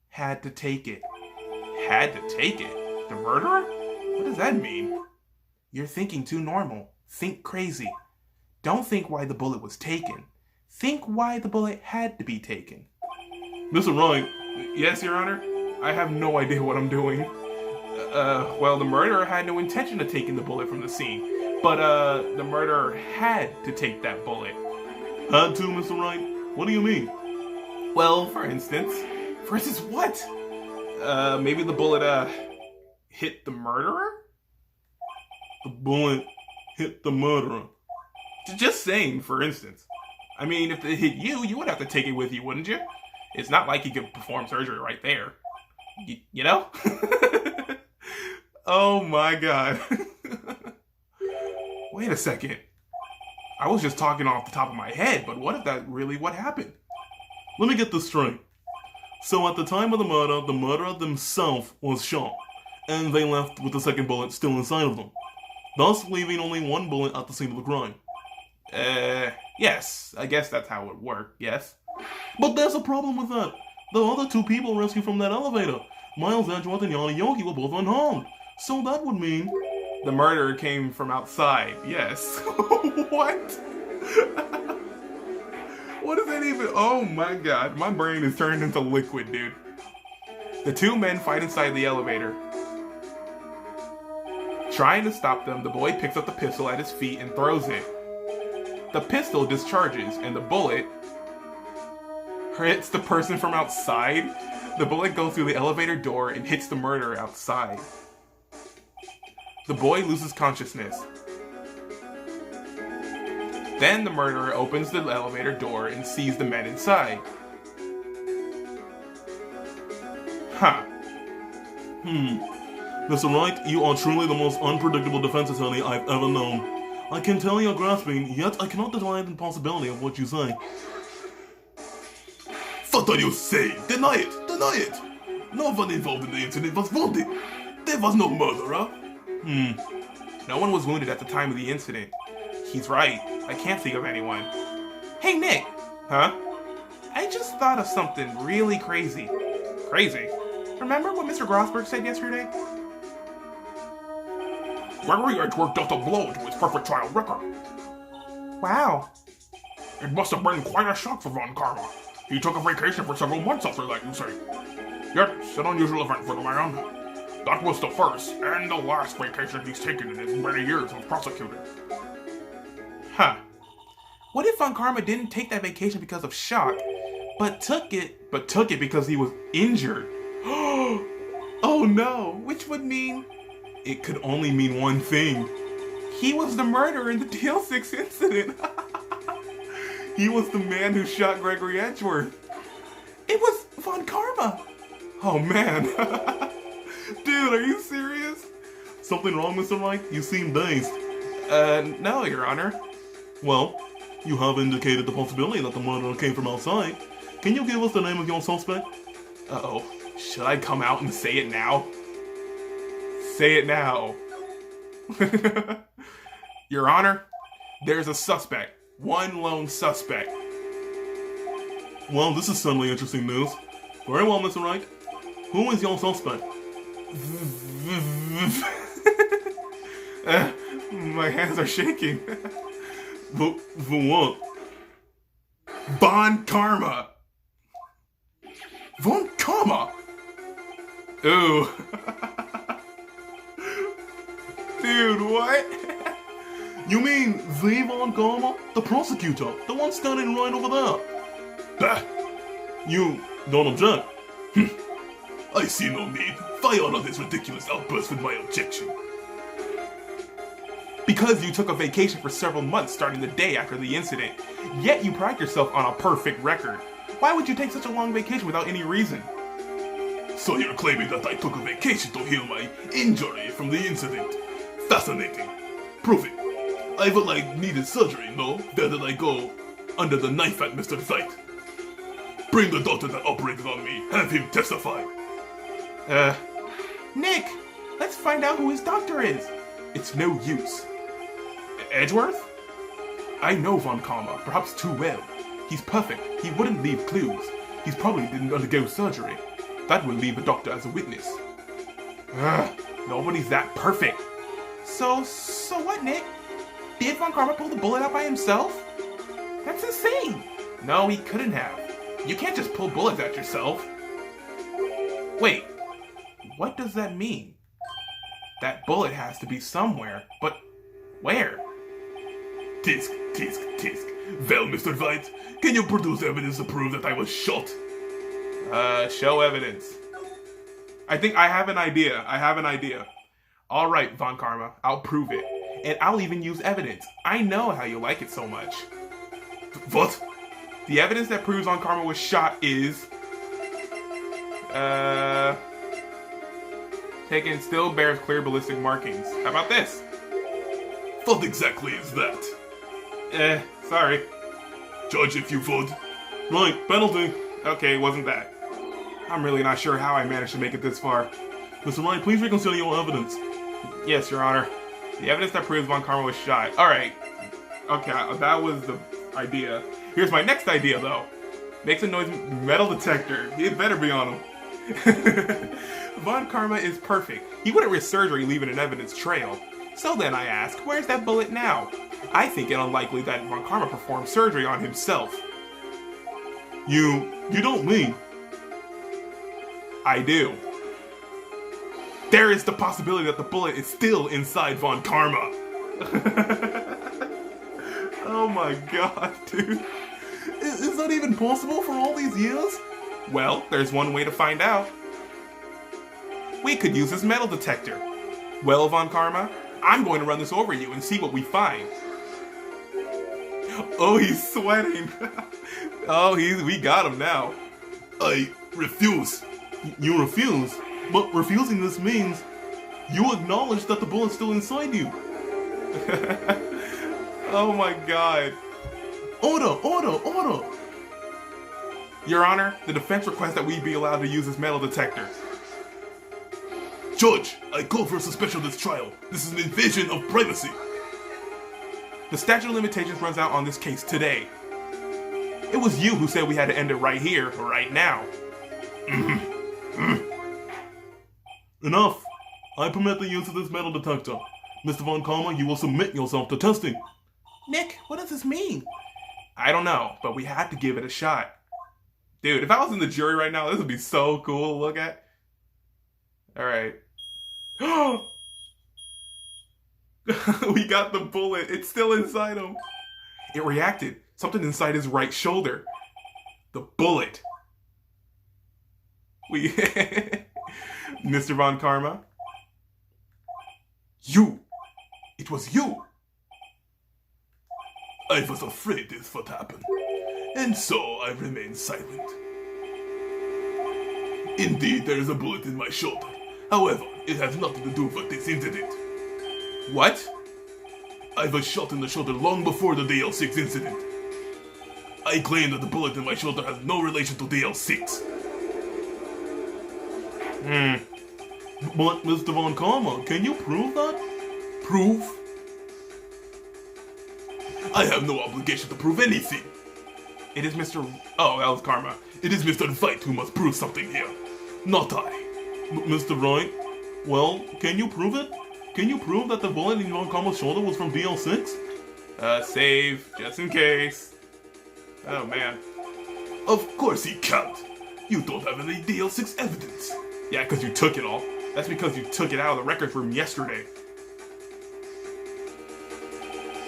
Had to take it. Had to take it? The murderer? What does that mean? You're thinking too normal. Think crazy. Don't think why the bullet was taken. Think why the bullet had to be taken. Mr. Wright. Yes, Your Honor? I have no idea what I'm doing. Well, the murderer had no intention of taking the bullet from the scene. But, the murderer had to take that bullet. Had to, Mr. Wright? What do you mean? Well, for instance. For instance, what? Maybe the bullet, hit the murderer? The bullet hit the murderer. Just saying, for instance. I mean, if it hit you, you would have to take it with you, wouldn't you? It's not like you could perform surgery right there. You know? Oh my god. Wait a second. I was just talking off the top of my head, but what if that really what happened? Let me get this straight. So at the time of the murderer themselves was shot, and they left with the second bullet still inside of them, thus leaving only one bullet at the scene of the crime. Yes. I guess that's how it worked, yes. But there's a problem with that. The other two people rescued from that elevator, Miles Edgeworth and Yanni Yoki, were both unharmed. So that would mean... The murderer came from outside, yes. What? What does that even... Oh my god, my brain is turned into liquid, dude. The two men fight inside the elevator. Trying to stop them, the boy picks up the pistol at his feet and throws it. The pistol discharges, and the bullet hits the person from outside. The bullet goes through the elevator door and hits the murderer outside. The boy loses consciousness. Then the murderer opens the elevator door and sees the men inside. Huh. Mr. Wright, you are truly the most unpredictable defense attorney I've ever known. I can tell you're grasping, yet I cannot deny the impossibility of what you say. What are you saying? Deny it! Deny it! No one involved in the incident was wounded. There was no murderer. No one was wounded at the time of the incident. He's right. I can't think of anyone. Hey, Nick! Huh? I just thought of something really crazy. Crazy? Remember what Mr. Grossberg said yesterday? Gregory Edgeworth dealt a blow to his perfect child record. Wow. It must have been quite a shock for Von Karma. He took a vacation for several months after that, you say. Yet, an unusual event for the man. That was the first and the last vacation he's taken in his many years as prosecutor. Huh. What if Von Karma didn't take that vacation because of shock, but took it because he was injured? Oh no, which would mean... It could only mean one thing. He was the murderer in the DL6 incident. He was the man who shot Gregory Edgeworth. It was Von Karma. Oh man. Dude, are you serious? Something wrong, Mr. Wright? You seem dazed. No, Your Honor. Well, you have indicated the possibility that the murderer came from outside. Can you give us the name of your suspect? Uh-oh. Should I come out and say it now? Say it now. Your Honor, there's a suspect. One lone suspect. Well, this is certainly interesting news. Very well, Mr. Wright. Who is your suspect? My hands are shaking. For what? Von Karma. Von Karma? Ooh. Dude, what? You mean the Von Karma? The prosecutor? The one standing right over there? Bah! You don't object? I see no need. Fire on this ridiculous outburst with my objection. Because you took a vacation for several months starting the day after the incident, yet you pride yourself on a perfect record. Why would you take such a long vacation without any reason? So you're claiming that I took a vacation to heal my injury from the incident? Fascinating. Prove it. I felt like needed surgery, no? Where did I go? Under the knife at Mr. Wright. Bring the doctor that operated on me. Have him testify. Nick, let's find out who his doctor is. It's no use. Edgeworth? I know Von Karma, perhaps too well. He's perfect. He wouldn't leave clues. He's probably didn't undergo surgery. That will leave the doctor as a witness. Nobody's that perfect. So what, Nick? Did Von Karma pull the bullet out by himself? That's insane. No, he couldn't have. You can't just pull bullets at yourself. Wait, what does that mean? That bullet has to be somewhere, but where? Tisk, tisk, tisk. Well, Mr. Wright, can you produce evidence to prove that I was shot? Show evidence. I think I have an idea. All right, Von Karma, I'll prove it. And I'll even use evidence. I know how you like it so much. What? The evidence that proves Von Karma was shot is... taken still bears clear ballistic markings. How about this? What exactly is that? Sorry. Judge, if you would. Right, penalty. Okay, it wasn't that. I'm really not sure how I managed to make it this far. Mr. Wright, please reconsider your evidence. Yes, Your Honor. The evidence that proves Von Karma was shot. Alright. Okay, that was the idea. Here's my next idea, though. Makes a noise metal detector. It better be on him. Von Karma is perfect. He wouldn't risk surgery leaving an evidence trail. So then I ask, where's that bullet now? I think it unlikely that Von Karma performed surgery on himself. You don't mean? I do. There is the possibility that the bullet is still inside Von Karma. Oh my god, dude. Is that even possible for all these years? Well, there's one way to find out. We could use this metal detector. Well, Von Karma, I'm going to run this over you and see what we find. Oh, he's sweating. Oh, we got him now. I refuse. You refuse? But refusing this means you acknowledge that the bullet's still inside you. Oh my god. Order! Your Honor, the defense requests that we be allowed to use this metal detector. Judge, I call for a suspension of this trial. This is an invasion of privacy. The statute of limitations runs out on this case today. It was you who said we had to end it right here, right now. Enough. I permit the use of this metal detector. Mr. Von Karma, you will submit yourself to testing. Nick, what does this mean? I don't know, but we had to give it a shot. Dude, if I was in the jury right now, this would be so cool to look at. Alright. We got the bullet. It's still inside him. It reacted. Something inside his right shoulder. The bullet. Mr. Von Karma. It was you! I was afraid this would happen, and so I remained silent. Indeed, there is a bullet in my shoulder. However, it has nothing to do with this incident. What? I was shot in the shoulder long before the DL6 incident. I claim that the bullet in my shoulder has no relation to DL6. But, Mr. Von Karma, can you prove that? Prove? I have no obligation to prove anything. It is Mr. Oh, that was Karma. It is Mr. Wright who must prove something here, not I. Mr. Wright? Well, can you prove it? Can you prove that the bullet in Von Karma's shoulder was from DL6? Save, just in case. Oh, man. Of course he can't. You don't have any DL6 evidence. Yeah, because you took it all. That's because you took it out of the records room yesterday.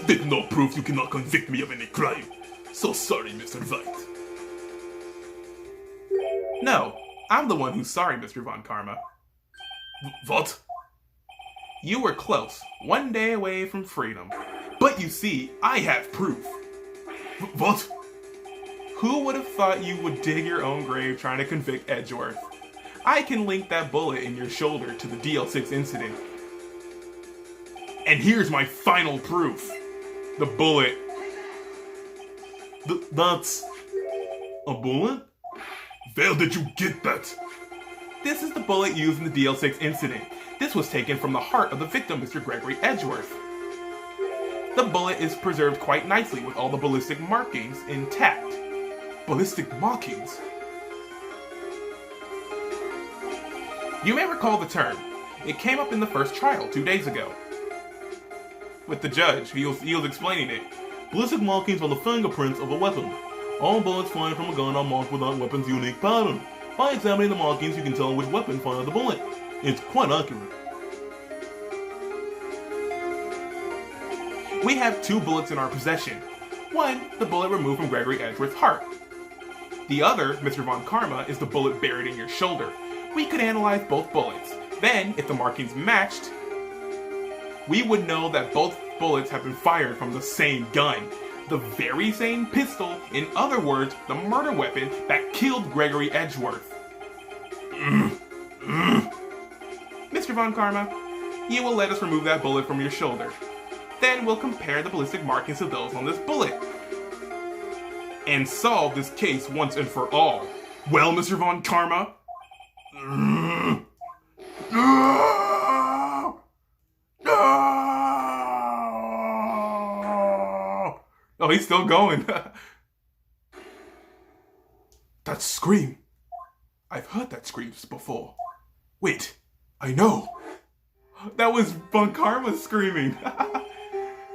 With no proof, you cannot convict me of any crime. So sorry, Mr. Wright. No, I'm the one who's sorry, Mr. Von Karma. What? You were close, one day away from freedom. But you see, I have proof. What? Who would have thought you would dig your own grave trying to convict Edgeworth? I can link that bullet in your shoulder to the DL6 incident. And here's my final proof. The bullet. That's a bullet? Where did you get that? This is the bullet used in the DL6 incident. This was taken from the heart of the victim, Mr. Gregory Edgeworth. The bullet is preserved quite nicely with all the ballistic markings intact. Ballistic markings? You may recall the term. It came up in the first trial 2 days ago. With the judge, he was explaining it. Ballistic markings are the fingerprints of a weapon. All bullets fired from a gun are marked with that weapon's unique pattern. By examining the markings, you can tell which weapon fired the bullet. It's quite accurate. We have 2 bullets in our possession. One, the bullet removed from Gregory Edgeworth's heart. The other, Mr. Von Karma, is the bullet buried in your shoulder. We could analyze both bullets. Then, if the markings matched, we would know that both bullets have been fired from the same gun. The very same pistol, in other words, the murder weapon that killed Gregory Edgeworth. Mr. Von Karma, you will let us remove that bullet from your shoulder. Then we'll compare the ballistic markings to those on this bullet. And solve this case once and for all. Well, Mr. Von Karma? Oh, he's still going. That scream. I've heard that scream before. Wait, I know. That was Von Karma screaming.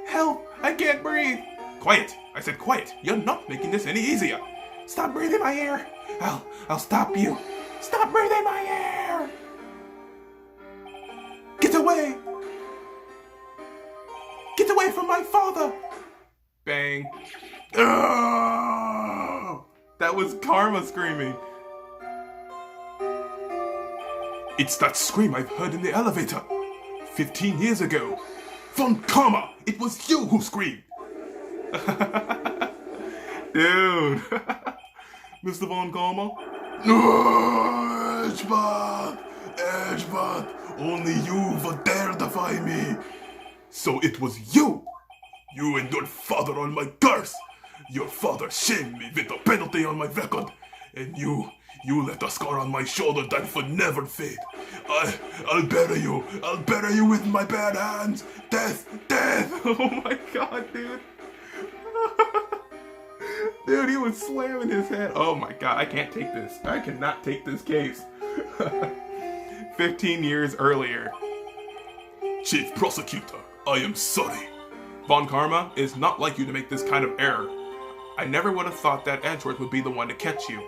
Help, I can't breathe. Quiet, I said quiet. You're not making this any easier. Stop breathing my air. I'll stop you. Stop breathing my air. Get away. Get away from my father. Bang. Oh, that was Karma screaming. It's that scream I've heard in the elevator. 15 years ago. Von Karma, it was you who screamed. Dude. Mr. Von Karma? Edgeworth, only you would dare defy me. So it was you. You and your father are my curse. Your father shamed me with a penalty on my record. And you left a scar on my shoulder that would never fade. I'll bury you. I'll bury you with my bare hands. Death, death. Oh my god, dude. Dude, he was slamming his head. Oh my god, I can't take this. I cannot take this case. 15 years earlier. Chief Prosecutor, I am sorry. Von Karma, is not like you to make this kind of error. I never would have thought that Edgeworth would be the one to catch you.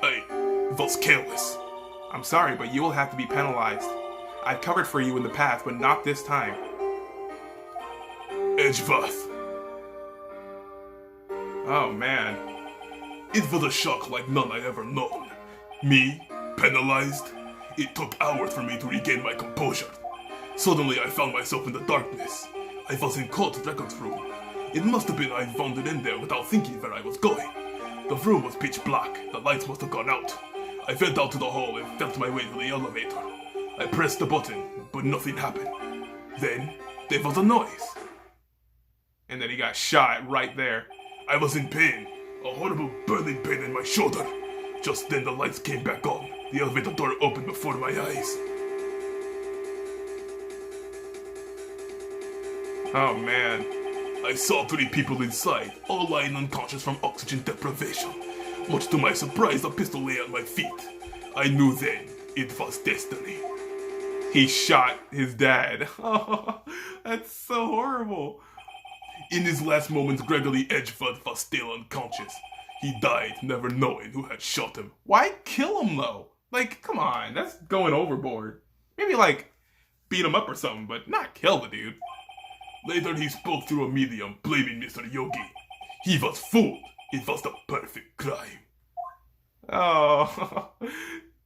I was careless. I'm sorry, but you will have to be penalized. I've covered for you in the past, but not this time. Edgeworth. Oh man. It was a shock like none I ever known. Me, penalized. It took hours for me to regain my composure. Suddenly I found myself in the darkness. I was in court records room. It must have been I wandered in there without thinking where I was going. The room was pitch black. The lights must have gone out. I went out to the hall and felt my way to the elevator. I pressed the button, but nothing happened. Then, there was a noise. And then he got shot right there. I was in pain. A horrible burning pain in my shoulder. Just then the lights came back on. The elevator door opened before my eyes. Oh man. I saw 3 people inside, all lying unconscious from oxygen deprivation. Much to my surprise, a pistol lay at my feet. I knew then it was destiny. He shot his dad. Oh, that's so horrible. In his last moments, Gregory Edgeworth was still unconscious. He died, never knowing who had shot him. Why kill him though? Like, come on, that's going overboard. Maybe like beat him up or something, but not kill the dude. Later, he spoke through a medium, blaming Mr. Yogi. He was fooled. It was the perfect crime. Oh,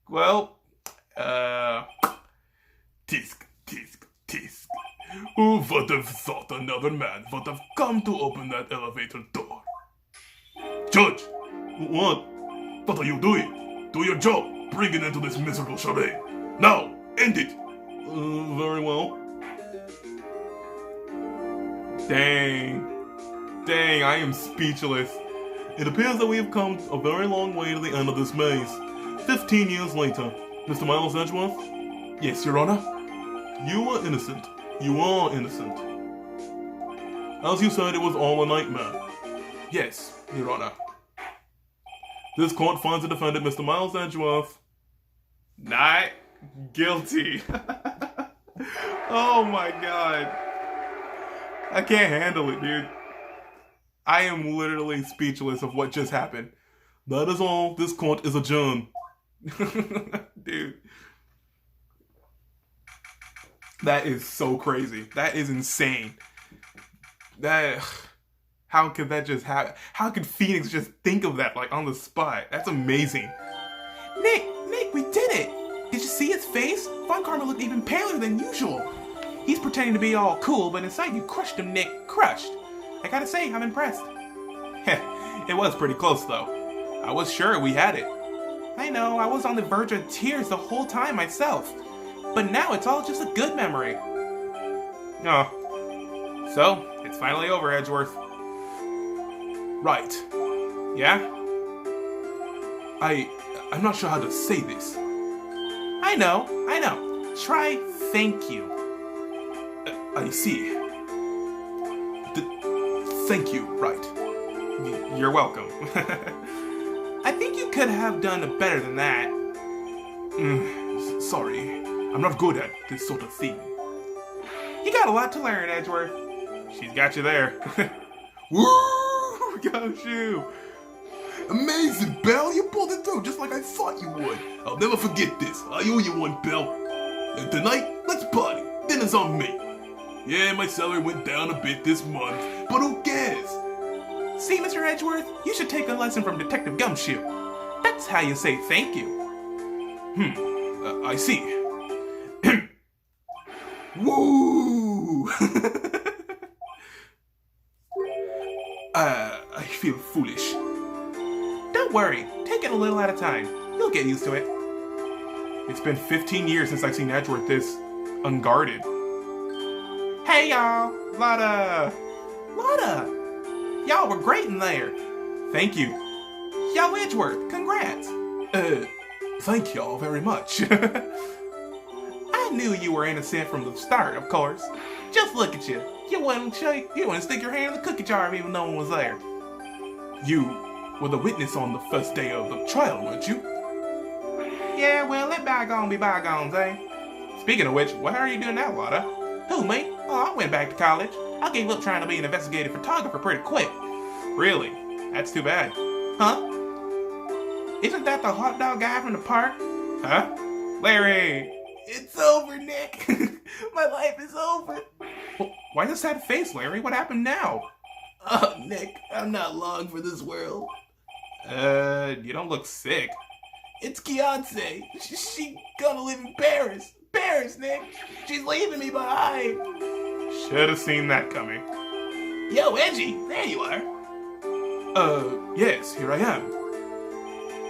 well, Tisk, tisk, tisk. Who would have thought another man would have come to open that elevator door? Judge! What? What are you doing? Do your job. Bring an end to this miserable charade. Now, end it. Very well. Dang, I am speechless. It appears that we have come a very long way to the end of this maze. 15 years later, Mr. Miles Edgeworth, Yes, Your Honor. you are innocent. You are innocent. As you said, it was all a nightmare. Yes, Your Honor. This court finds the defendant, Mr. Miles Edgeworth, Not guilty. Oh my god. I can't handle it, dude. I am literally speechless of what just happened. That is all. This court is adjourned. Dude. That is so crazy. That is insane. How could that just happen? How could Phoenix just think of that, like, on the spot? That's amazing. Nick, we did it! Did you see his face? Von Karma looked even paler than usual. He's pretending to be all cool, but inside you crushed him, Nick. Crushed. I gotta say, I'm impressed. It was pretty close, though. I was sure we had it. I know, I was on the verge of tears the whole time myself. But now it's all just a good memory. Oh. So, it's finally over, Edgeworth. Right. Yeah? I'm not sure how to say this. I know. Try thank you. I see. Thank you, Wright. You're welcome. I think you could have done better than that. Sorry. I'm not good at this sort of thing. You got a lot to learn, Edgeworth. She's got you there. Woo! Go shoe. Amazing, Belle. You pulled it through just like I thought you would. I'll never forget this. I owe you one, Belle. And tonight, let's party. Dinner's on me. Yeah, my salary went down a bit this month, but who cares? See, Mr. Edgeworth, you should take a lesson from Detective Gumshoe. That's how you say thank you. I see. Woo! I feel foolish. Don't worry, take it a little at a time. You'll get used to it. It's been 15 years since I've seen Edgeworth this unguarded. Hey y'all, Lotta! Y'all were great in there. Thank you. Y'all Edgeworth, congrats. Thank y'all very much. I knew you were innocent from the start, of course. Just look at you. You wouldn't stick your hand in the cookie jar if no one was there. You were the witness on the first day of the trial, weren't you? Yeah, well, let bygones be bygones, eh? Speaking of which, what are you doing now, Lotta? Who, me? Oh, I went back to college. I gave up trying to be an investigative photographer pretty quick. Really? That's too bad. Huh? Isn't that the hot dog guy from the park? Huh? Larry! It's over, Nick. My life is over. Well, why the sad face, Larry? What happened now? Oh, Nick, I'm not long for this world. You don't look sick. It's Beyonce. She gonna live in Paris. Paris, Nick. She's leaving me behind. Should have seen that coming. Yo, Edgy, there you are. Yes, here I am.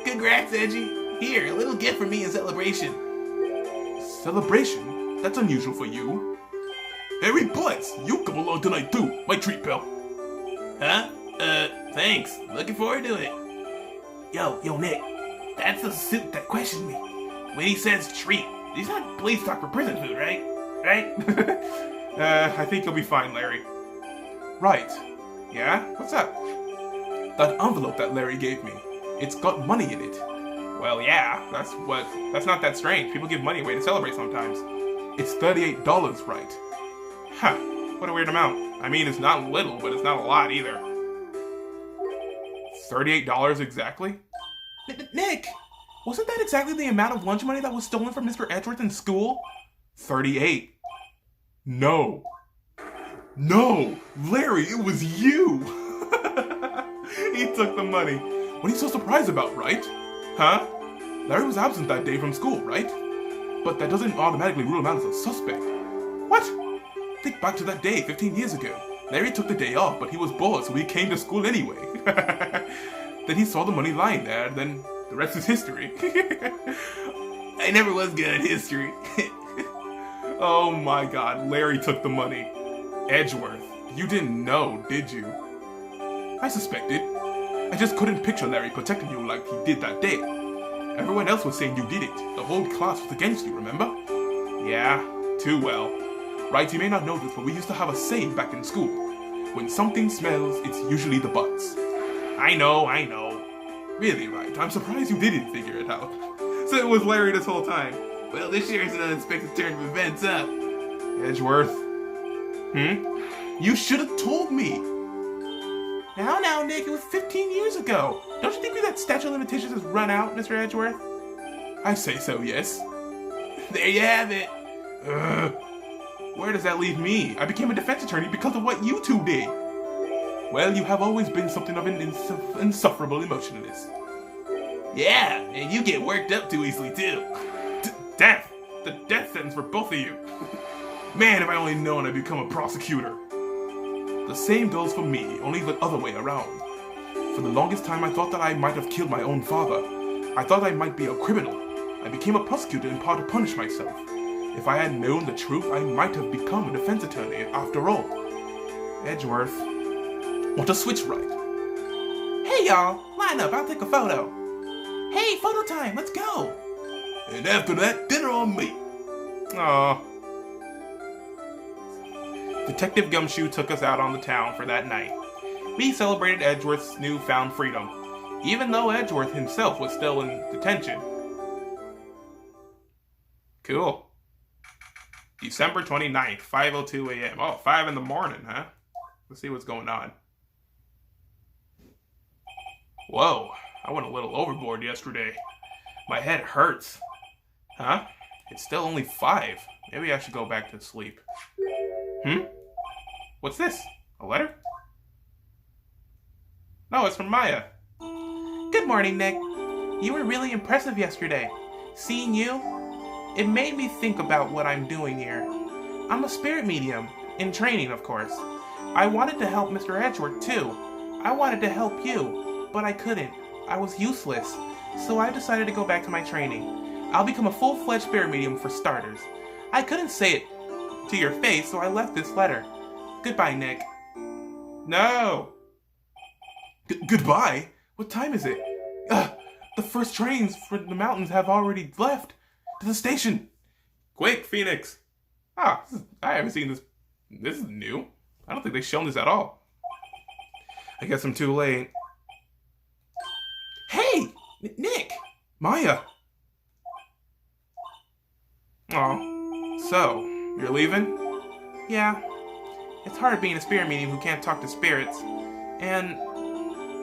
Congrats, Edgy. Here, a little gift from me in celebration. Celebration? That's unusual for you. Harry Butts, you come along tonight too. My treat, pal. Huh? Thanks. Looking forward to it. Yo, Nick. That's the suit that questioned me. When he says treat, he's not police talk for prison food, right? Right? I think you'll be fine, Larry. Right. Yeah? What's up? That envelope that Larry gave me. It's got money in it. Well, yeah, that's not that strange. People give money away to celebrate sometimes. It's $38, right? Huh, what a weird amount. I mean, it's not little, but it's not a lot either. $38 exactly? Nick, wasn't that exactly the amount of lunch money that was stolen from Mr. Edgeworth in school? 38. No. No! Larry, it was you! He took the money. What are you so surprised about, right? Huh? Larry was absent that day from school, right? But that doesn't automatically rule him out as a suspect. What? Think back to that day 15 years ago. Larry took the day off, but he was bored, so he came to school anyway. Then he saw the money lying there, and then the rest is history. I never was good at history. Oh my god, Larry took the money. Edgeworth, you didn't know, did you? I suspected. I just couldn't picture Larry protecting you like he did that day. Everyone else was saying you did it. The whole class was against you, remember? Yeah, too well. Right, you may not know this, but we used to have a saying back in school. When something smells, it's usually the butts. I know. Really, Right, I'm surprised you didn't figure it out. So it was Larry this whole time. Well, this year is an unexpected turn of events, huh? Edgeworth. You should have told me. Now, Nick, it was 15 years ago. Don't you think that statute of limitations has run out, Mr. Edgeworth? I say so, yes. There you have it. Where does that leave me? I became a defense attorney because of what you two did. Well, you have always been something of an insufferable emotionalist. Yeah, and you get worked up too easily, too. Death! The death sentence for both of you. Man, if I only known I'd become a prosecutor. The same goes for me, only the other way around. For the longest time, I thought that I might have killed my own father. I thought I might be a criminal. I became a prosecutor in part to punish myself. If I had known the truth, I might have become a defense attorney after all. Edgeworth. Want to switch, Right? Hey, y'all. Line up. I'll take a photo. Hey, photo time. Let's go. And after that, dinner on me. Aww. Detective Gumshoe took us out on the town for that night. We celebrated Edgeworth's newfound freedom, even though Edgeworth himself was still in detention. Cool. December 29th, 5:02 a.m. Oh, 5 in the morning, huh? Let's see what's going on. Whoa, I went a little overboard yesterday. My head hurts. Huh? It's still only 5. Maybe I should go back to sleep. What's this? A letter? No, it's from Maya. Good morning, Nick. You were really impressive yesterday. Seeing you, it made me think about what I'm doing here. I'm a spirit medium, in training, of course. I wanted to help Mr. Edgeworth, too. I wanted to help you, but I couldn't. I was useless. So I decided to go back to my training. I'll become a full-fledged spirit medium for starters. I couldn't say it to your face, so I left this letter. Goodbye, Nick. No! Goodbye? What time is it? The first trains for the mountains have already left. To the station. Quick, Phoenix. I haven't seen this. This is new. I don't think they've shown this at all. I guess I'm too late. Hey! Nick! Maya! Oh, so, you're leaving? Yeah. It's hard being a spirit medium who can't talk to spirits. And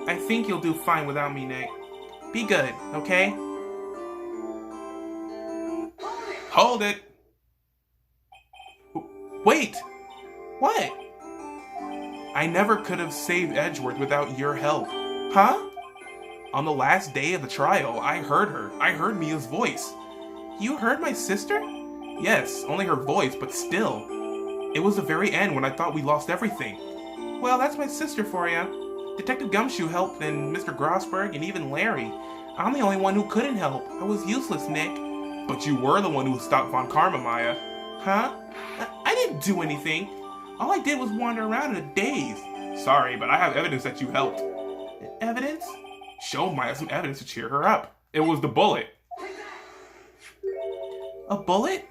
I think you'll do fine without me, Nick. Be good, okay? Hold it! Wait! What? I never could have saved Edgeworth without your help. Huh? On the last day of the trial, I heard her. I heard Mia's voice. You heard my sister? Yes, only her voice, but still. It was the very end when I thought we lost everything. Well, that's my sister for you. Detective Gumshoe helped, and Mr. Grossberg, and even Larry. I'm the only one who couldn't help. I was useless, Nick. But you were the one who stopped Von Karma, Maya. Huh? I didn't do anything. All I did was wander around in a daze. Sorry, but I have evidence that you helped. Evidence? Show Maya some evidence to cheer her up. It was the bullet. A bullet?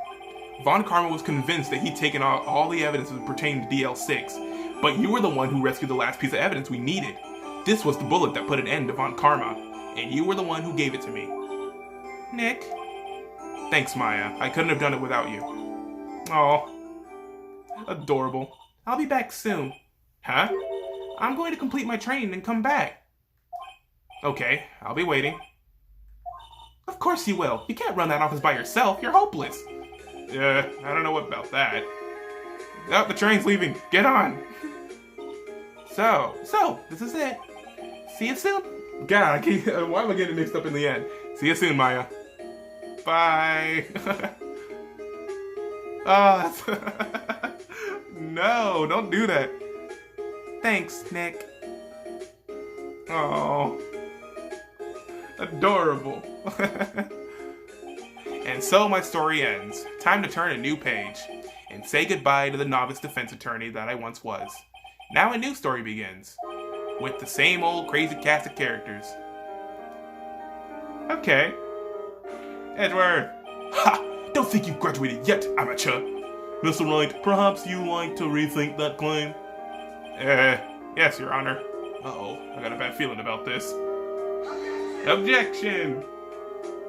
Von Karma was convinced that he'd taken out all the evidence pertaining to DL6, but you were the one who rescued the last piece of evidence we needed. This was the bullet that put an end to Von Karma, and you were the one who gave it to me. Nick? Thanks, Maya. I couldn't have done it without you. Aw. Adorable. I'll be back soon. Huh? I'm going to complete my training and come back. Okay, I'll be waiting. Of course you will. You can't run that office by yourself. You're hopeless. I don't know about that. Oh, the train's leaving. Get on. So, this is it. See you soon. God, why am I getting mixed up in the end? See you soon, Maya. Bye. Oh, no, don't do that. Thanks, Nick. Oh, adorable. And so my story ends. Time to turn a new page and say goodbye to the novice defense attorney that I once was. Now a new story begins, with the same old crazy cast of characters. Okay. Edgeworth. Ha! Don't think you've graduated yet, amateur. Mr. Wright, perhaps you'd like to rethink that claim? Yes, Your Honor. Uh-oh, I got a bad feeling about this. Objection!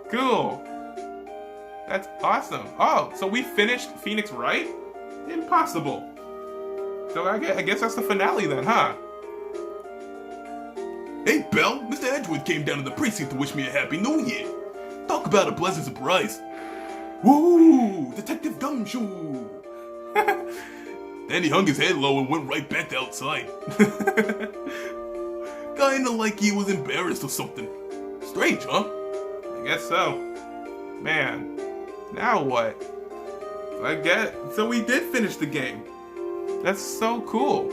Cool. That's awesome. Oh, so we finished Phoenix Wright? Impossible. So I guess that's the finale then, huh? Hey, Belle, Mr. Edgeworth came down to the precinct to wish me a happy new year. Talk about a pleasant surprise. Woo! Detective Gumshoe! Then he hung his head low and went right back to outside. Kinda like he was embarrassed or something. Strange, huh? I guess so. Man, now what? So we did finish the game. That's so cool.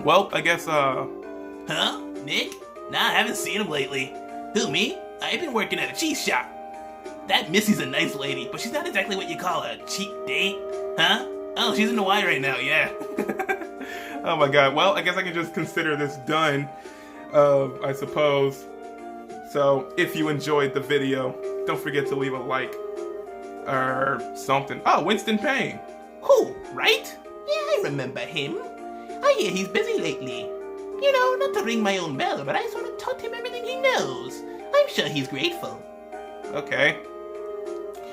Well, I guess, Huh? Nick? Nah, I haven't seen him lately. Who, me? I've been working at a cheese shop. That Missy's a nice lady, but she's not exactly what you call a cheap date. Huh? Oh, she's in the Y right now, yeah. Oh my god. Well, I guess I can just consider this done, I suppose. So, if you enjoyed the video, don't forget to leave a like. Or something. Oh, Winston Payne. Who, Wright? Yeah, I remember him. I hear he's busy lately. You know, not to ring my own bell, but I sort of taught him everything he knows. I'm sure he's grateful. Okay.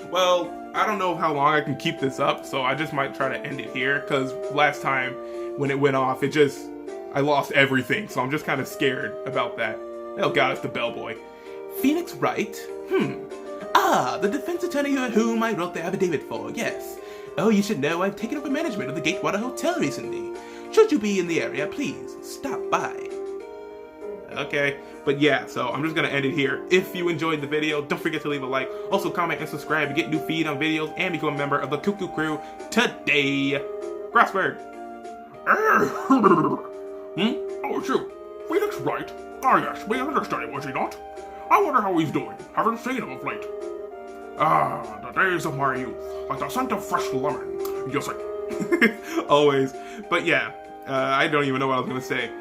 Well, I don't know how long I can keep this up, so I just might try to end it here, because last time when it went off, I lost everything, so I'm just kind of scared about that. Oh god, it's the bellboy. Phoenix Wright? Ah, the defense attorney whom I wrote the affidavit for, yes. Oh, you should know I've taken over management of the Gatewater Hotel recently. Should you be in the area, please stop by. Okay, but yeah, so I'm just gonna end it here. If you enjoyed the video, don't forget to leave a like. Also comment and subscribe to get new feed on videos and become a member of the Cuckoo Crew today. Crossword. Oh, shoot. Phoenix Wright? Ah, yes, we understand him, was he not? I wonder how he's doing. Haven't seen him of late. Ah, the days of my youth. Like the scent of fresh lemon. Yes, sir. Always. But yeah, I don't even know what I was gonna say.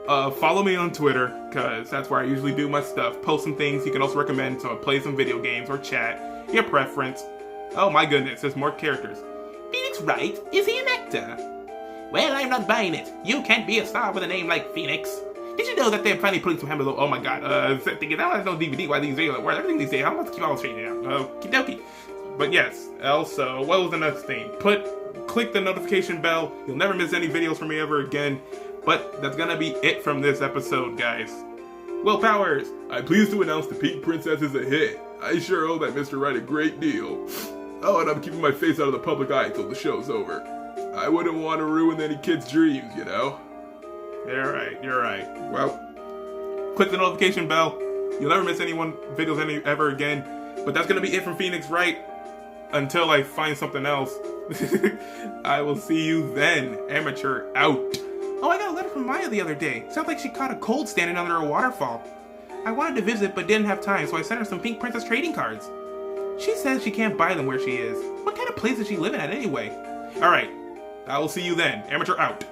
Follow me on Twitter, because that's where I usually do my stuff. Post some things you can also recommend to play some video games or chat. Your preference. Oh my goodness, there's more characters. Phoenix Wright? Is he an actor? Well, I'm not buying it. You can't be a star with a name like Phoenix. Did you know that they're finally putting some hammer? Oh my god, thinking that has no DVD, why these days, where everything these days, I'm about to keep all straight out. Okie dokie. But yes, also, what was the next thing? Click the notification bell. You'll never miss any videos from me ever again. But that's gonna be it from this episode, guys. Will Powers! I'm pleased to announce the Pink Princess is a hit. I sure owe that Mr. Wright a great deal. Oh, and I'm keeping my face out of the public eye till the show's over. I wouldn't want to ruin any kid's dreams, you know? You're right. Well, click the notification bell. You'll never miss videos ever again. But that's gonna be it from Phoenix Wright. until I find something else. I will see you then, amateur out. Oh, I got a letter from Maya the other day. Sounds like she caught a cold standing under a waterfall. I wanted to visit but didn't have time, so I sent her some Pink Princess trading cards. She says she can't buy them where she is. What kind of place is she living at anyway? Alright, I will see you then, amateur out.